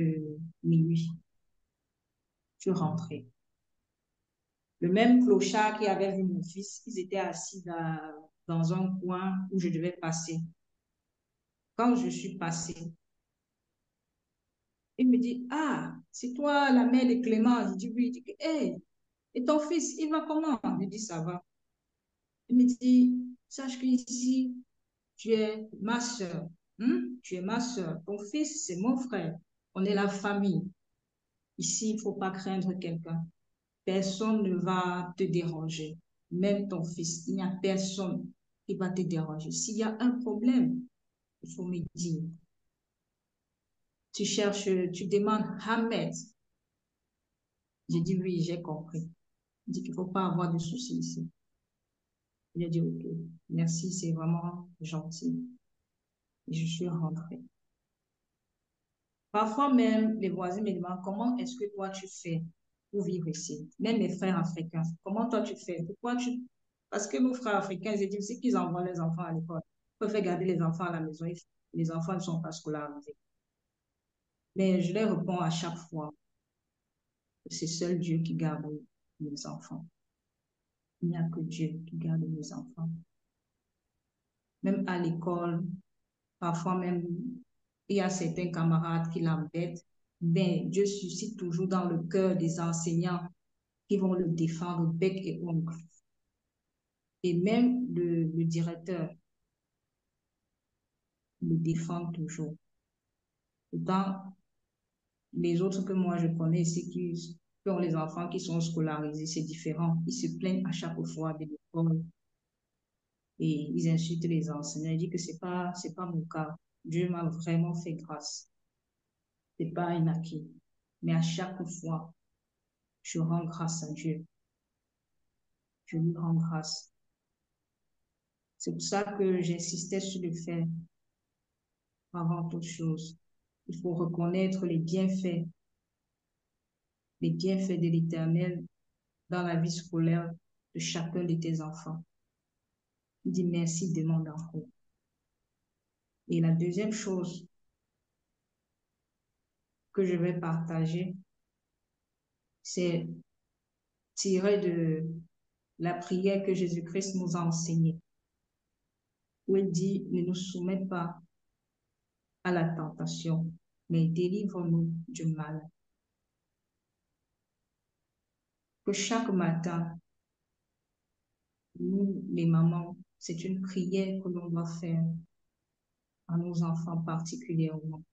minuit. Je suis rentrée. Le même clochard qui avait vu mon fils, ils étaient assis dans un coin où je devais passer. Quand je suis passée, il me dit, ah, c'est toi la mère de Clément. Je dis oui. Il dit, hé, et ton fils, il va comment? Je dis, ça va. Il me dit, sache qu'ici, tu es ma soeur. Tu es ma soeur. Ton fils, c'est mon frère. On est la famille. Ici, il ne faut pas craindre quelqu'un. Personne ne va te déranger. Même ton fils, il n'y a personne qui va te déranger. S'il y a un problème, il faut me dire. Tu cherches, tu demandes Ahmed. J'ai dit oui, j'ai compris. Il dit qu'il ne faut pas avoir de soucis ici. J'ai dit ok, merci, c'est vraiment gentil. Et je suis rentrée. Parfois même, les voisins me demandent comment est-ce que toi tu fais pour vivre ici. Même mes frères africains, comment toi tu fais? Pourquoi tu... Parce que nos frères africains, ils disent aussi qu'ils envoient les enfants à l'école. Ils préfèrent garder les enfants à la maison. Les enfants ne sont pas scolarisés. Mais je leur réponds à chaque fois que c'est seul Dieu qui garde mes enfants. Il n'y a que Dieu qui garde mes enfants. Même à l'école, parfois même, il y a certains camarades qui l'embêtent, mais Dieu suscite toujours dans le cœur des enseignants qui vont le défendre bec et ongle. Et même le directeur le défend toujours. Pourtant, les autres que moi je connais ici qui ont les enfants qui sont scolarisés, c'est différent. Ils se plaignent à chaque fois de l'école et ils insultent les enseignants. Ils disent que c'est pas mon cas. Dieu m'a vraiment fait grâce. C'est pas un acquis. Mais à chaque fois, je rends grâce à Dieu. Je lui rends grâce. C'est pour ça que j'insistais sur le fait avant toute chose. Il faut reconnaître les bienfaits de l'Éternel dans la vie scolaire de chacun de tes enfants. Dis merci, demande encore. Et la deuxième chose que je vais partager, c'est tiré de la prière que Jésus-Christ nous a enseignée, où il dit, ne nous soumets pas à la tentation, mais délivre-nous du mal. Que chaque matin, nous, les mamans, c'est une prière que l'on doit faire à nos enfants particulièrement.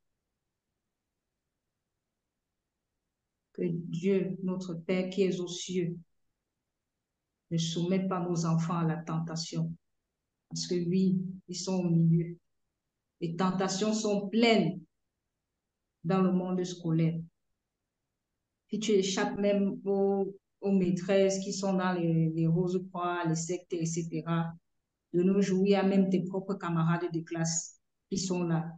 Que Dieu, notre Père qui est aux cieux, ne soumette pas nos enfants à la tentation. Parce que oui, ils sont au milieu. Les tentations sont pleines dans le monde scolaire. Si tu échappes même aux maîtresses qui sont dans les Rose-Croix, les sectes, etc., de nos jours, il y a même tes propres camarades de classe qui sont là.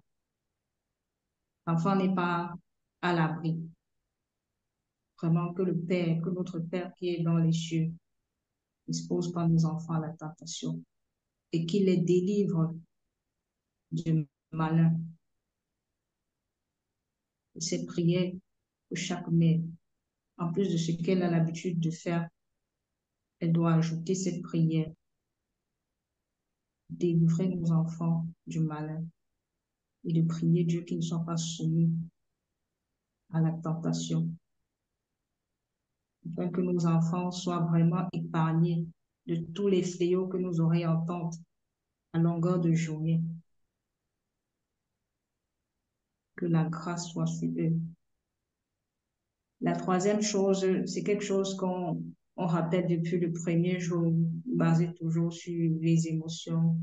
L'enfant n'est pas à l'abri. Vraiment que le Père, que notre Père qui est dans les cieux, n'expose pas nos enfants à la tentation et qu'il les délivre du malin. Cette prière que chaque mère, en plus de ce qu'elle a l'habitude de faire, elle doit ajouter cette prière, délivrer nos enfants du malin et de prier Dieu qu'ils ne soient pas soumis à la tentation, afin que nos enfants soient vraiment épargnés de tous les fléaux que nous aurions entendre à longueur de journée. Que la grâce soit sur eux. La troisième chose, c'est quelque chose qu'on rappelle depuis le premier jour, basé toujours sur les émotions.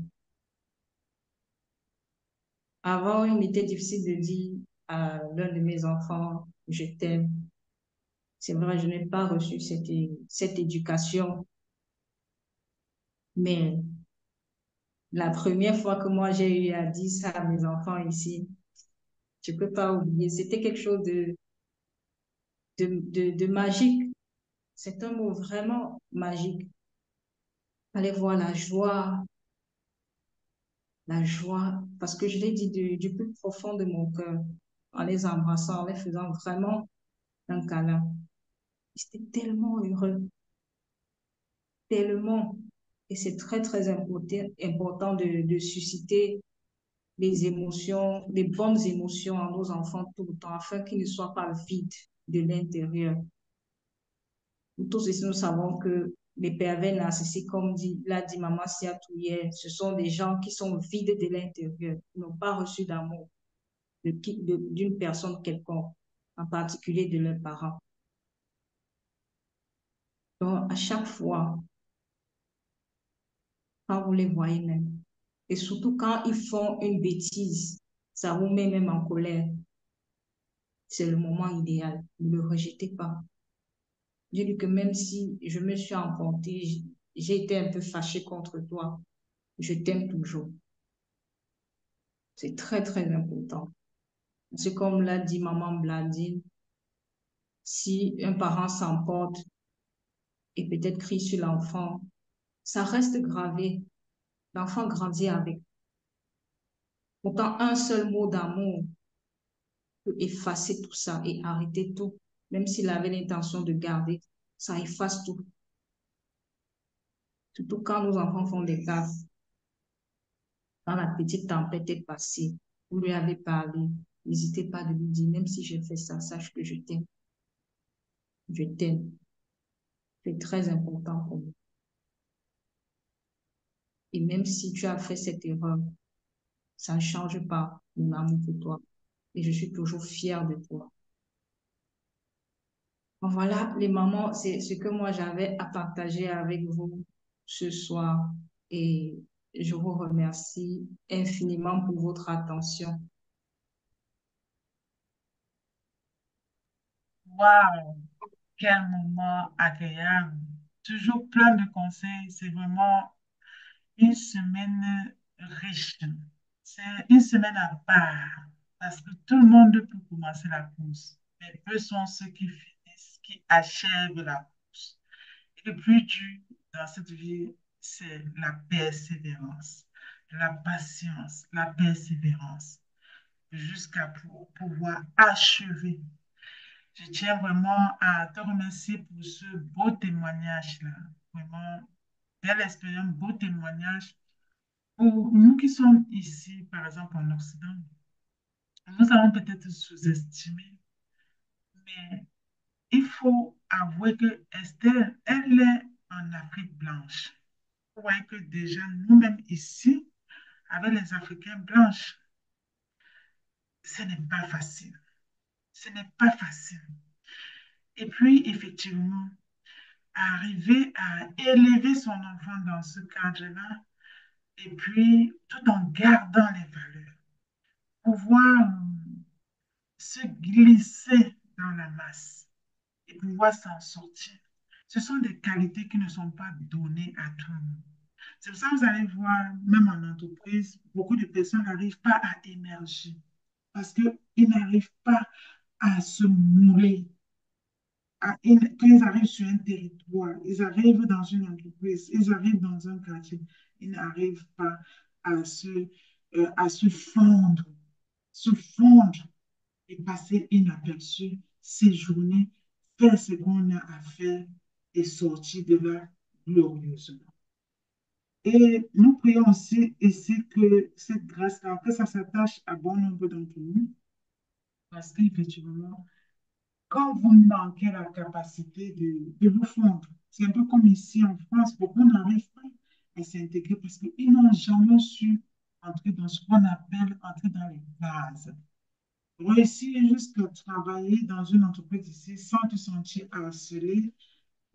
Avant, il m'était difficile de dire à l'un de mes enfants, je t'aime. C'est vrai, je n'ai pas reçu cette éducation, mais la première fois que moi j'ai eu à dire ça à mes enfants ici, je peux pas oublier. C'était quelque chose de magique. C'est un mot vraiment magique. Allez voir la joie, parce que je l'ai dit du plus profond de mon cœur, en les embrassant, en les faisant vraiment un câlin. J'étais tellement heureux, tellement. Et c'est très, très important de susciter les émotions, les bonnes émotions à nos enfants tout le temps, afin qu'ils ne soient pas vides de l'intérieur. Nous tous ici, nous savons que les pervers narcissiques, comme l'a dit Maman Siatou hier, ce sont des gens qui sont vides de l'intérieur, qui n'ont pas reçu d'amour d'une personne quelconque, en particulier de leurs parents. Donc, à chaque fois, quand vous les voyez même, et surtout quand ils font une bêtise, ça vous met même en colère. C'est le moment idéal. Ne le rejetez pas. Dis-lui que même si je me suis emportée, j'ai été un peu fâchée contre toi, je t'aime toujours. C'est très, très important. C'est comme l'a dit Maman Blandine, si un parent s'emporte et peut-être crie sur l'enfant, ça reste gravé. L'enfant grandit avec. Pourtant, un seul mot d'amour peut effacer tout ça et arrêter tout. Même s'il avait l'intention de garder, ça efface tout. Surtout quand nos enfants font des gaffes. Quand la petite tempête est passée, vous lui avez parlé, n'hésitez pas de lui dire, même si je fais ça, sache que je t'aime. Je t'aime. C'est très important pour moi. Et même si tu as fait cette erreur, ça ne change pas mon amour pour toi. Et je suis toujours fière de toi. Bon, voilà, les mamans, c'est ce que moi j'avais à partager avec vous ce soir. Et je vous remercie infiniment pour votre attention. Waouh, quel moment agréable. Toujours plein de conseils. C'est vraiment une semaine riche. C'est une semaine à part. Parce que tout le monde peut commencer la course, mais peu sont ceux qui finissent, qui achèvent la course. Et le plus dur dans cette vie, c'est la persévérance, la patience, la persévérance, jusqu'à pouvoir achever. Je tiens vraiment à te remercier pour ce beau témoignage-là. Vraiment, belle expérience, beau témoignage. Pour nous qui sommes ici, par exemple en Occident, nous avons peut-être sous-estimé, mais il faut avouer que Esther, elle est en Afrique blanche. Vous voyez que déjà, nous-mêmes ici, avec les Africains blanches, ce n'est pas facile. Ce n'est pas facile. Et puis, effectivement, arriver à élever son enfant dans ce cadre-là, et puis tout en gardant les valeurs, pouvoir se glisser dans la masse et pouvoir s'en sortir. Ce sont des qualités qui ne sont pas données à tout le monde. C'est pour ça que vous allez voir, même en entreprise, beaucoup de personnes n'arrivent pas à émerger parce qu'ils n'arrivent pas à se mouler. Quand ils arrivent sur un territoire, ils arrivent dans une entreprise, ils arrivent dans un quartier, ils n'arrivent pas à se fondre et passer inaperçu, séjourner, faire ce qu'on a à faire et sortir de là glorieusement. Et nous prions aussi ici que cette grâce-là, que ça s'attache à bon nombre d'entre nous, parce qu'effectivement, quand vous manquez la capacité de vous fondre, c'est un peu comme ici en France, beaucoup n'arrivent pas à s'intégrer parce qu'ils n'ont jamais su entrer dans ce qu'on appelle entrer dans les bases. Réussir juste à travailler dans une entreprise ici sans te sentir harcelé,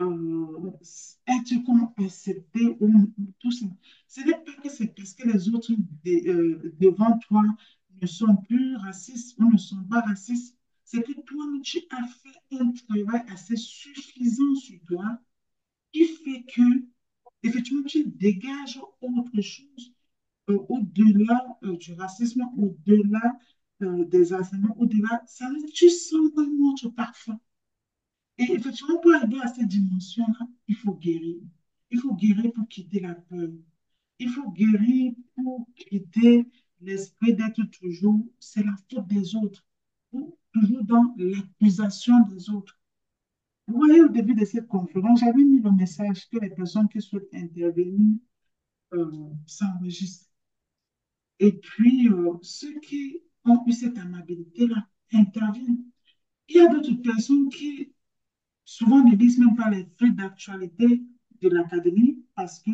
être comme accepté, ou tout ça. Ce n'est pas que c'est parce que les autres devant toi ne sont plus racistes ou ne sont pas racistes. C'est que toi, tu as fait un travail assez suffisant sur toi qui fait que, effectivement, tu dégages autre chose au-delà du racisme, au-delà des harcèlements, au-delà, ça veut dire que tu sens un autre parfum. Et effectivement, pour arriver à cette dimension-là, il faut guérir. Il faut guérir pour quitter la peur. Il faut guérir pour quitter l'esprit d'être toujours, c'est la faute des autres, ou toujours dans l'accusation des autres. Vous voyez, au début de cette conférence, j'avais mis le message que les personnes qui souhaitent intervenir s'enregistrent. Et puis, ceux qui ont eu cette amabilité-là interviennent. Il y a d'autres personnes qui souvent ne lisent même pas les faits d'actualité de l'académie parce que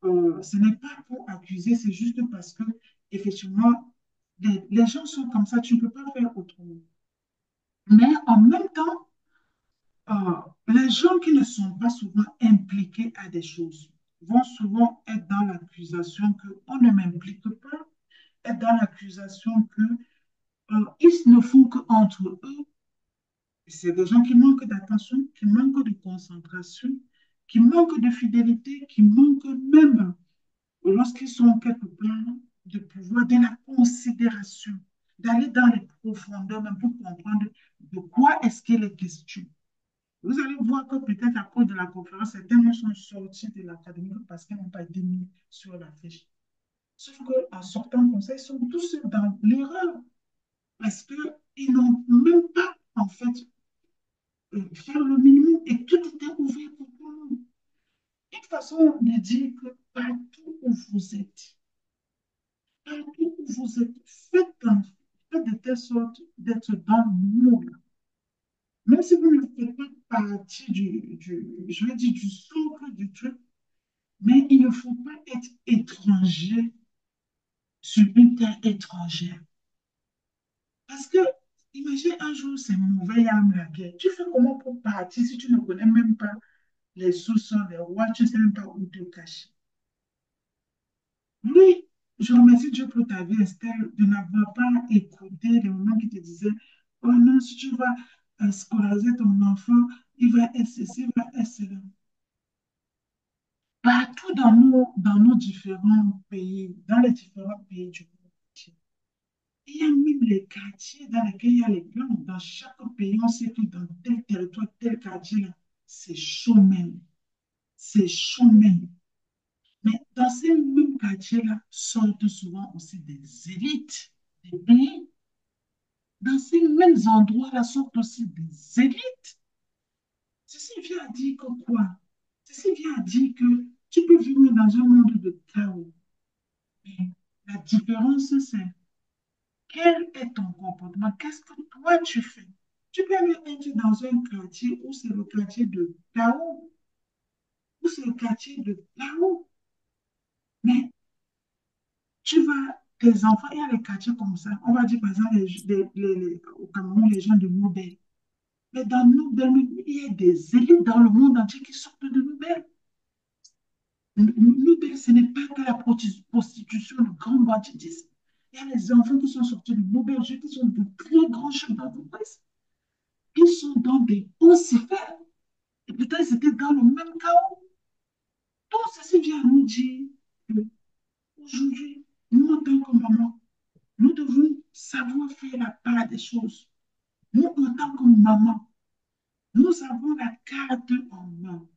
ce n'est pas pour accuser, c'est juste parce que, effectivement, les gens sont comme ça, tu ne peux pas faire autrement. Mais en même temps, les gens qui ne sont pas souvent impliqués à des choses vont souvent être dans l'accusation qu'on ne m'implique pas, être dans l'accusation que ils ne font qu'entre eux. C'est des gens qui manquent d'attention, qui manquent de concentration, qui manquent de fidélité, qui manquent même, lorsqu'ils sont quelque part, de pouvoir, de la considération, d'aller dans les profondeurs même pour comprendre de quoi est-ce qu'il est question. Vous allez voir que peut-être à cause de la conférence, certains gens sont sortis de l'académie parce qu'ils n'ont pas été mis sur la fiche. Sauf qu'en sortant comme ça, ils sont tous dans l'erreur parce qu'ils n'ont même pas, en fait, faire le minimum et tout était ouvert pour tout le monde. Une façon de dire que partout où vous êtes, partout où vous êtes, faites de telle sorte d'être dans le moule. Même si vous ne faites pas partie je vais dire, du socle du truc, mais il ne faut pas être étranger sur une terre étrangère. Parce que, imagine un jour, c'est mauvais, il y a la guerre. Tu fais comment pour partir si tu ne connais même pas les sous-sols, les rois, tu ne sais même pas où te cacher. Oui, je remercie Dieu pour ta vie, Esther, de n'avoir pas écouté les moments qui te disaient, oh non, si tu vas scolariser ton enfant, il va être ceci, il va être cela. Partout dans nos différents pays, dans les différents pays du monde entier, Il y a même les quartiers dans lesquels il y a les plans. Dans chaque pays, on sait que dans tel territoire, tel quartier-là, c'est chaud même. C'est chaud même. Mais dans ces mêmes quartiers-là sortent souvent aussi des élites des pays. Dans ces mêmes endroits-là sortent aussi des élites. Ceci vient à dire que quoi? Ceci vient à dire que tu peux vivre dans un monde de chaos. Mais la différence, c'est quel est ton comportement? Qu'est-ce que toi tu fais? Tu peux aller être dans un quartier où c'est le quartier de chaos, où c'est le quartier de chaos. Mais tu vas, tes enfants, il y a les quartiers comme ça. On va dire par exemple au Cameroun, les gens de Nobel. Mais dans Nobel, il y a des élites dans le monde entier qui sortent de Nobel. Nobel, ce n'est pas que la prostitution, le grand banditisme. Il y a les enfants qui sont sortis de Nobel, qui sont de très grands chefs d'entreprise. Ils sont dans des hauts cyphères. Et peut-être ils étaient dans le même chaos. Tout ceci vient nous dire qu'aujourd'hui, nous, en tant que maman, nous devons savoir faire la part des choses. Nous, en tant que maman, nous avons la carte en main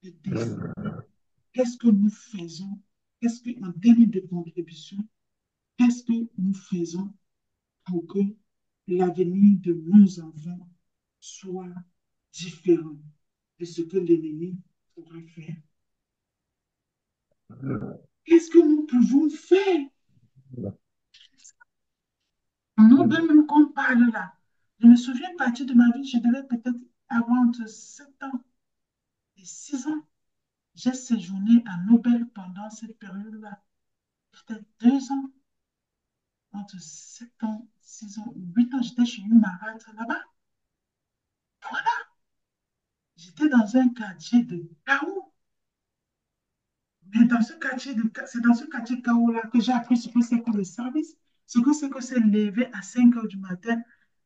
de décider qu'est-ce que nous faisons, qu'est-ce qu'en termes de contribution, qu'est-ce que nous faisons pour que l'avenir de nos enfants soit différent de ce que l'ennemi pourrait faire. Qu'est-ce que nous pouvons faire? Nous deux, même qu'on parle là. Je me souviens, à partir de ma vie, je devais peut-être avoir entre 7 ans et 6 ans. J'ai séjourné à Nobel pendant cette période-là. Peut-être 2 ans, entre 7 ans, 6 ans, 8 ans, j'étais chez une Marat là-bas. Voilà, j'étais dans un quartier de chaos. Mais dans ce quartier c'est dans ce quartier chaos-là que j'ai appris ce que c'est que le service, ce que c'est lever à 5 heures du matin,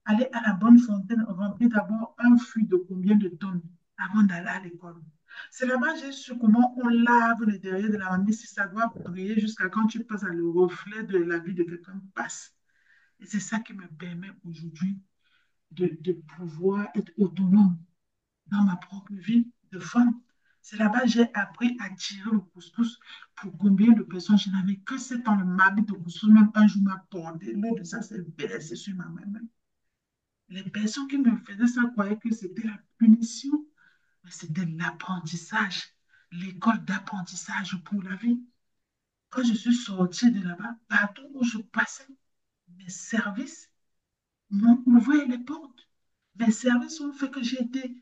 aller à la bonne fontaine, remplir d'abord un fût de combien de tonnes avant d'aller à l'école. C'est là-bas que j'ai su comment on lave le derrière de la mamie si ça doit briller jusqu'à quand tu passes à le reflet de la vie de quelqu'un passe. Et c'est ça qui me permet aujourd'hui de pouvoir être autonome dans ma propre vie de femme. C'est là-bas que j'ai appris à tirer le couscous pour combien de personnes. Je n'avais que 7 ans, le mari de couscous, même un jour m'a porté. L'eau de ça s'est versée sur ma main. Les personnes qui me faisaient ça croyaient que c'était la punition, mais c'était l'apprentissage, l'école d'apprentissage pour la vie. Quand je suis sortie de là-bas, partout où je passais, mes services m'ont ouvert les portes. Mes services ont fait que j'ai été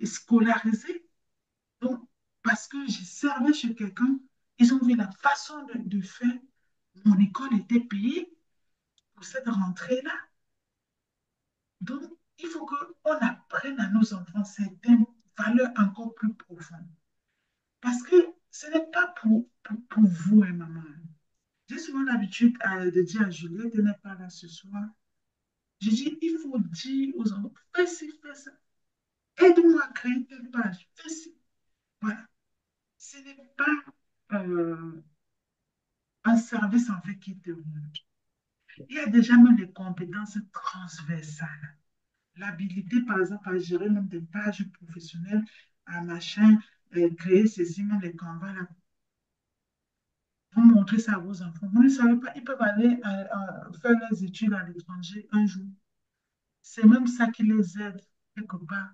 scolarisée. Donc, parce que j'ai servi chez quelqu'un, ils ont vu la façon de faire. Mon école était payée pour cette rentrée-là. Donc, il faut qu'on apprenne à nos enfants certaines valeurs encore plus profondes. Parce que ce n'est pas pour vous, hein, maman. J'ai souvent l'habitude de dire à Juliette, elle n'est pas là ce soir. Je dis, il faut dire aux enfants, fais ci, fais ça. Aide-moi à créer telle page. Fais ci. Voilà. Ce n'est pas un service en fait qui te montre. Il y a déjà même les compétences transversales. L'habilité, par exemple, à gérer même des pages professionnelles, à machin, créer ceci, même les canvas, là. Vous montrez ça à vos enfants. Vous ne savez pas, ils peuvent aller faire leurs études à l'étranger un jour. C'est même ça qui les aide, quelque part,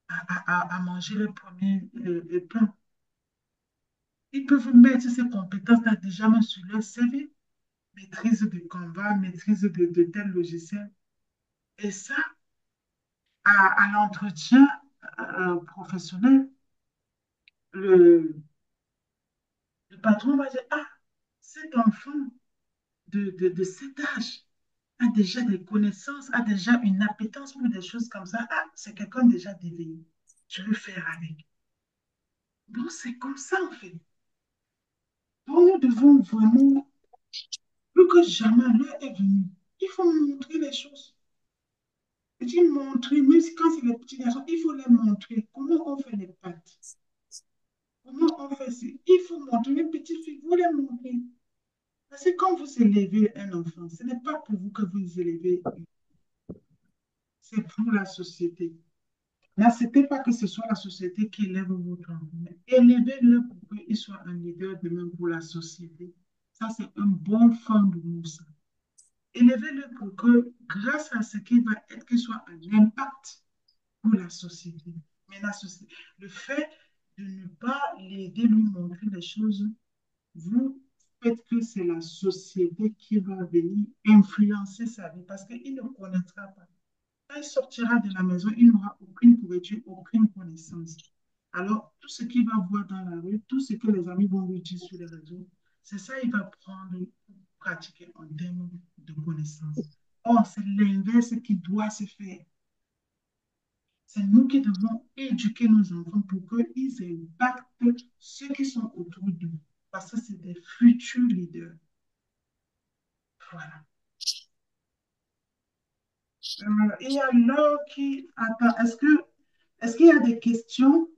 à manger les premiers pains. Ils peuvent mettre ces compétences-là déjà même sur leur CV. Maîtrise de Canva, maîtrise de tel logiciel. Et ça, à l'entretien professionnel, le, le patron va dire, ah, cet enfant de cet âge a déjà des connaissances, a déjà une appétence pour des choses comme ça. Ah, c'est quelqu'un déjà d'éveillé. Je veux faire avec. Donc, c'est comme ça, en fait. Donc, nous devons vraiment, plus que jamais, l'heure est venue. Il faut montrer les choses. Il faut montrer, même si quand c'est les petits garçons, il faut les montrer comment on fait les pâtes. Comment on fait ça. Il faut montrer les petites filles, il faut les montrer. Parce que quand vous élevez un enfant, ce n'est pas pour vous que vous élevez, c'est pour la société. N'acceptez pas que ce soit la société qui élève votre enfant, mais élevez-le pour qu'il soit un leader de même pour la société. Ça, c'est un bon fond de mousse. Élevez-le pour que, grâce à ce qu'il va être, qu'il soit un impact pour la société. Mais la société, le fait de ne pas l'aider, lui montrer les choses, vous faites que c'est la société qui va venir influencer sa vie parce qu'il ne connaîtra pas. Quand il sortira de la maison, il n'aura aucune couverture, aucune connaissance. Alors, tout ce qu'il va voir dans la rue, tout ce que les amis vont lui dire sur les réseaux, c'est ça qu'il va prendre pour pratiquer en termes de connaissances. Or, c'est l'inverse qui doit se faire. C'est nous qui devons éduquer nos enfants pour qu'ils impactent ceux qui sont autour d'eux, parce que c'est des futurs leaders. Voilà. Il y a Laure qui attend. Est-ce qu'il y a des questions?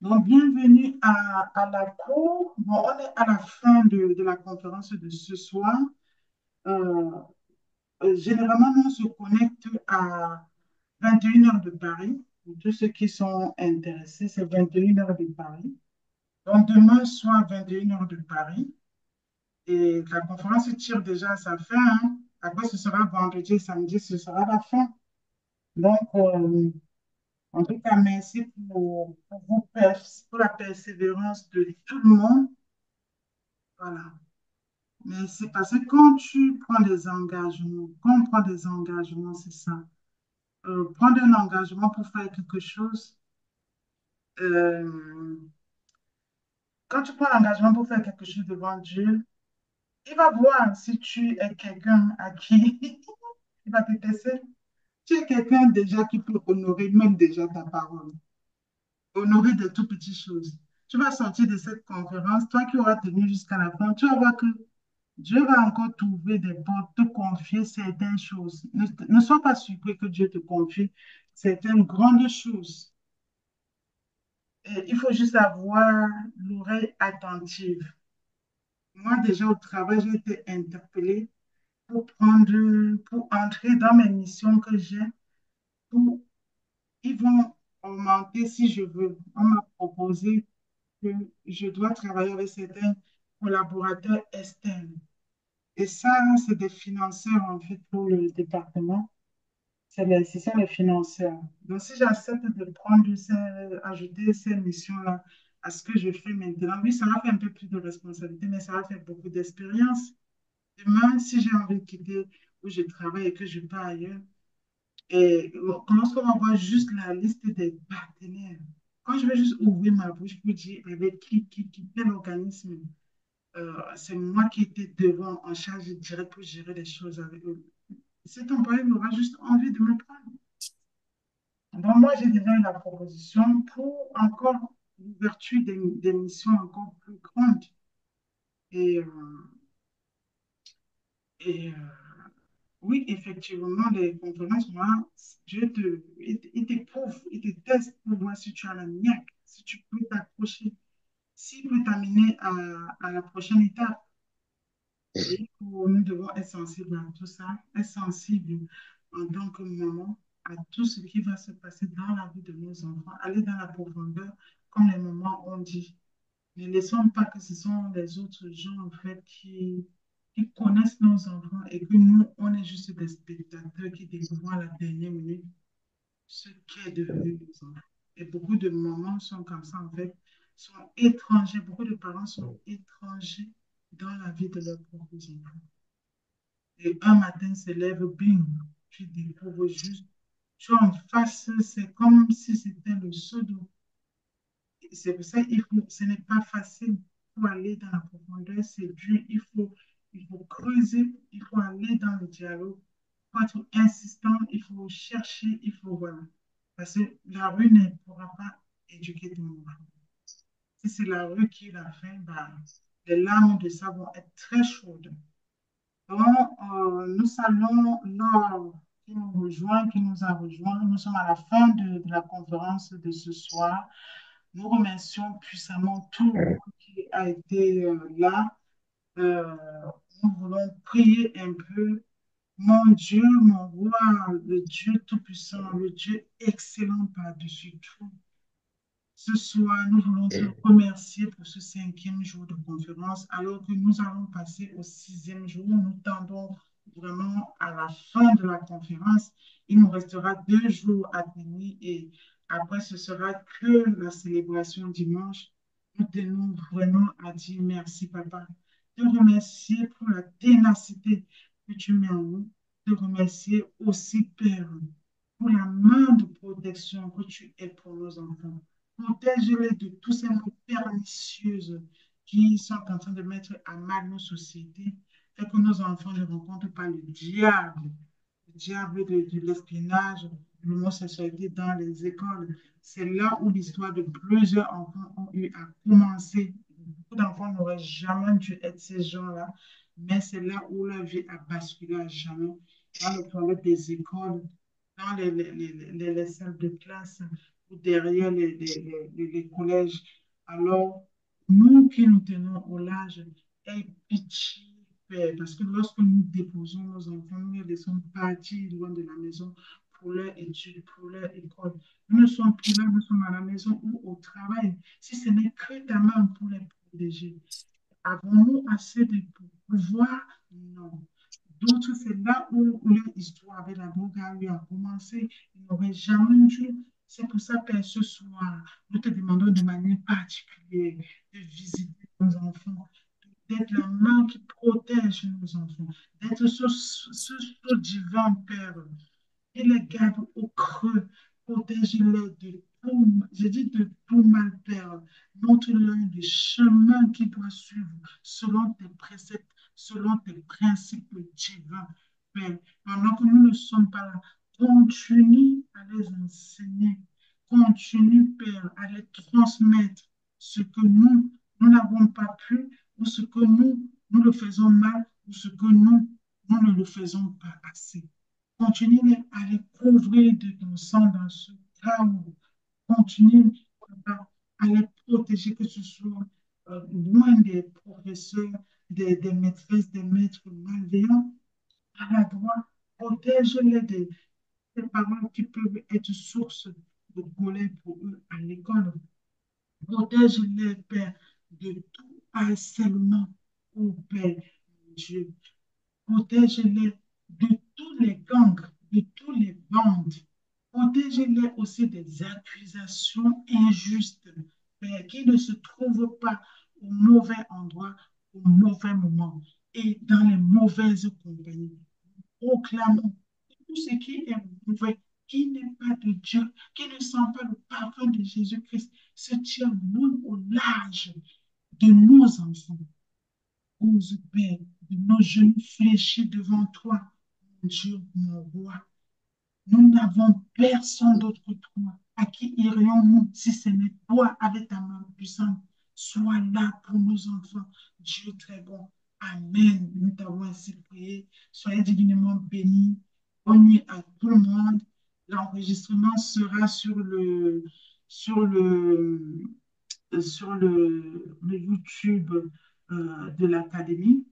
Donc, bienvenue à la cour. Bon, on est à la fin de la conférence de ce soir. Euh, Généralement, nous, on se connecte à 21 heures de Paris. Pour tous ceux qui sont intéressés, c'est 21 heures de Paris. Donc, demain soir, 21 heures de Paris. Et la conférence tire déjà à sa fin, hein. Après, ce sera vendredi et samedi, ce sera la fin. Donc, en tout cas, merci pour la persévérance de tout le monde. Voilà. Mais c'est parce que quand tu prends des engagements, quand on prend des engagements, c'est ça. Prendre un engagement pour faire quelque chose, euh, quand tu prends l'engagement pour faire quelque chose devant Dieu, il va voir si tu es quelqu'un à qui il va te tester. Tu es quelqu'un déjà qui peut honorer même déjà ta parole, honorer de tout petites choses. Tu vas sortir de cette conférence, toi qui auras tenu jusqu'à la fin, tu vas voir que Dieu va encore trouver des portes, te confier certaines choses. Ne sois pas surpris que Dieu te confie certaines grandes choses. Et il faut juste avoir l'oreille attentive. Moi, déjà au travail, j'ai été interpellée pour entrer dans mes missions que j'ai, pour, ils vont augmenter si je veux. On m'a proposé que je dois travailler avec certains collaborateurs externes. Et ça, c'est des financeurs, en fait, pour le département. Ce sont les financeurs. Donc, si j'accepte de ajouter ces missions-là à ce que je fais maintenant, oui, ça va faire un peu plus de responsabilité, mais ça va faire beaucoup d'expérience. Demain, si j'ai envie de quitter où je travaille et que je pars ailleurs, et lorsqu'on va voir juste la liste des partenaires, quand je vais juste ouvrir ma bouche pour dire avec quel organisme, c'est moi qui étais devant en charge directe pour gérer les choses avec eux. Cet employé aura juste envie de me prendre. Donc, moi, j'ai déjà eu la proposition pour encore l'ouverture des missions encore plus grandes. Et, et oui, effectivement, les conférences, moi, il t'éprouve, il te teste pour voir si tu as la niaque, si tu peux t'accrocher, s'il peut t'amener à la prochaine étape. Et nous devons être sensibles à tout ça, être sensibles en tant que maman à tout ce qui va se passer dans la vie de nos enfants, aller dans la profondeur, comme les mamans ont dit. Ne laissons pas que ce sont les autres gens, en fait, qui connaissent nos enfants et que nous, on est juste des spectateurs qui découvrent à la dernière minute ce qu'est devenu nos enfants. Et beaucoup de mamans sont comme ça, en fait, sont étrangers. Beaucoup de parents sont étrangers dans la vie de leurs propres enfants. Et un matin se lève, bing, tu découvres juste, tu es en face, c'est comme si c'était le seau d'eau. C'est pour ça qu'il faut, ce n'est pas facile pour aller dans la profondeur, c'est dur, il faut creuser, il faut aller dans le dialogue, il faut être insistant, il faut chercher, il faut voilà. Parce que la rue ne pourra pas éduquer ton enfant. Si c'est la rue qui l'a fait, bah, les larmes de ça vont être très chaudes. Donc, nous saluons Laure qui nous rejoint, qui nous a rejoint. Nous sommes à la fin de la conférence de ce soir. Nous remercions puissamment tout le monde qui a été là. Euh, nous voulons prier un peu. Mon Dieu, mon roi, le Dieu Tout-Puissant, le Dieu excellent par-dessus tout. Ce soir, nous voulons te remercier pour ce cinquième jour de conférence, alors que nous allons passer au sixième jour. Nous tendons vraiment à la fin de la conférence. Il nous restera 2 jours à tenir et après, ce sera que la célébration dimanche. Nous tenons vraiment à dire merci, Papa. Te remercier pour la ténacité que tu mets en nous. Te remercier aussi, Père, pour la main de protection que tu es pour nos enfants. Protège-les de tous ces mots pernicieuses qui sont en train de mettre à mal nos sociétés. Fais que nos enfants ne rencontrent pas le diable de l'espionnage, de l'homosexualité dans les écoles. C'est là où l'histoire de plusieurs enfants ont eu à commencer. Beaucoup d'enfants n'auraient jamais dû être ces gens-là, mais c'est là où la vie a basculé à jamais, dans les toilettes des écoles, dans les salles de classe ou derrière les collèges. Alors, nous qui nous tenons au large, aie pitié, Père, parce que lorsque nous déposons nos enfants, nous les laissons partir loin de la maison pour leur étude, pour leur école. Nous ne sommes plus là, nous sommes à la maison ou au travail. Si ce n'est que ta main pour les protéger. Avons-nous assez de pouvoir? Non. D'autres, c'est là où leur histoire avec la drogue a commencé. Ils n'auraient jamais dû. C'est pour ça, Père, ce soir, nous te demandons de manière particulière de visiter nos enfants, d'être la main qui protège nos enfants, d'être ce divin Père et les garde au creux, protège-les de tout, je dis de tout mal, Père. Montre-leur le chemin qu'ils doivent suivre selon tes préceptes, selon tes principes divins, Père. Pendant que nous ne sommes pas là, continue à les enseigner, continue, Père, à les transmettre ce que nous n'avons pas pu, ou ce que nous le faisons mal, ou ce que nous ne le faisons pas assez. Continue à les couvrir de ton sang dans ce chaos. Continue à les protéger, que ce soit loin des professeurs, des maîtresses, des maîtres malveillants. À la droite, protège-les des paroles qui peuvent être source de colère pour eux à l'école. Protège-les, Père, de tout harcèlement, ô Père, mon Dieu. Protège-les de tous les gangs, de tous les bandes. Protège-les aussi des accusations injustes, Père, qui ne se trouvent pas au mauvais endroit, au mauvais moment et dans les mauvaises compagnies. Proclamons que tout ce qui est mauvais, qui n'est pas de Dieu, qui ne sent pas le parfum de Jésus-Christ, se tient loin au large de nos enfants. Ose, Père, de nos genoux fléchis devant toi, mon Dieu, mon roi. Nous n'avons personne d'autre que toi. À qui irions-nous si ce n'est toi avec ta main puissante? Sois là pour nos enfants. Dieu très bon. Amen. Nous t'avons ainsi prié. Soyez divinement bénis. Bonne nuit à tout le monde. L'enregistrement sera sur le, le YouTube de l'Académie.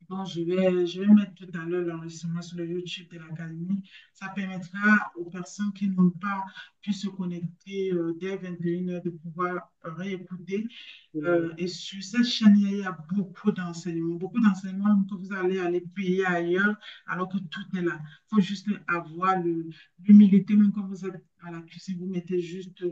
Bon, je vais mettre tout à l'heure l'enregistrement sur le YouTube de l'Académie. Ça permettra aux personnes qui n'ont pas pu se connecter dès 21 heures de pouvoir réécouter. Et sur cette chaîne, il y a beaucoup d'enseignements que vous allez aller payer ailleurs, alors que tout est là. Il faut juste avoir l'humilité, même quand vous êtes à la cuisine, vous mettez juste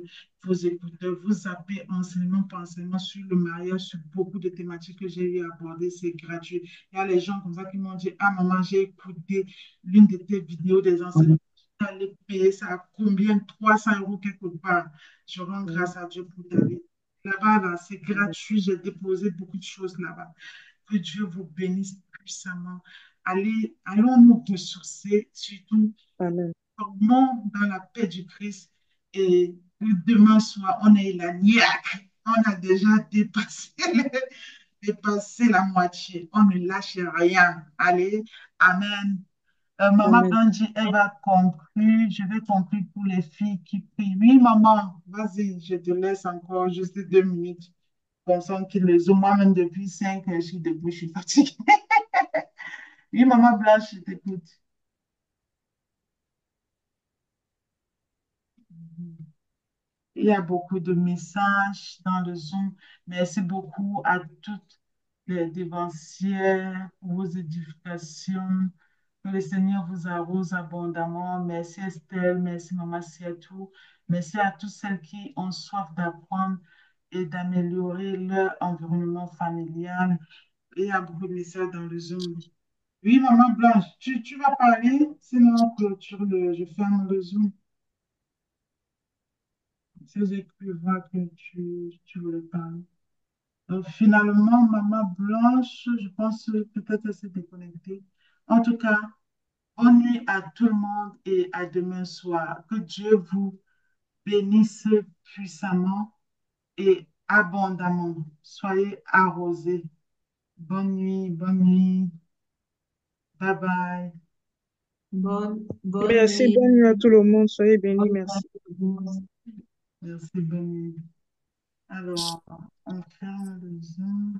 vos écouteurs, vous zappez enseignement par enseignement sur le mariage, sur beaucoup de thématiques que j'ai eu à aborder, c'est gratuit. Il y a les gens comme ça qui m'ont dit, ah maman, j'ai écouté l'une de tes vidéos des enseignements. Allez payer ça à combien? 300 € quelque part. Je rends grâce à Dieu pour ta vie. Là-bas, là, c'est gratuit. J'ai déposé beaucoup de choses là-bas. Que Dieu vous bénisse puissamment. Allons nous ressourcer, surtout, Amen. formons dans la paix du Christ. Et demain soir, on est la niaque. On a déjà dépassé la moitié. On ne lâche rien. Allez, Amen. Maman Amen. Angie, elle va conclure. Je vais conclure pour les filles qui prient. Oui, maman, vas-y, je te laisse encore juste 2 minutes. personnes qui les ont. Moi-même, depuis 5 heures, je suis debout, je suis fatiguée. Oui, maman Blanche, je t'écoute. Il y a beaucoup de messages dans le Zoom. Merci beaucoup à toutes les dévancières pour vos édifications. Que le Seigneur vous arrose abondamment. Merci Estelle, merci Maman Siatou. Merci à toutes celles qui ont soif d'apprendre et d'améliorer leur environnement familial. Il y a beaucoup de messages dans le Zoom. Oui, Maman Blanche, tu vas parler, sinon on clôture je ferme le Zoom. Si j'ai pu voir que tu voulais parler. Donc, finalement, Maman Blanche, je pense que peut-être elle s'est déconnectée. En tout cas, bonne nuit à tout le monde et à demain soir. Que Dieu vous bénisse puissamment et abondamment. Soyez arrosés. Bonne nuit, bonne nuit. Bye bye. Bonne Merci, nuit. bonne nuit à tout le monde. Soyez bénis, Bonne merci. nuit. Merci, bonne nuit. Alors, on ferme le Zoom.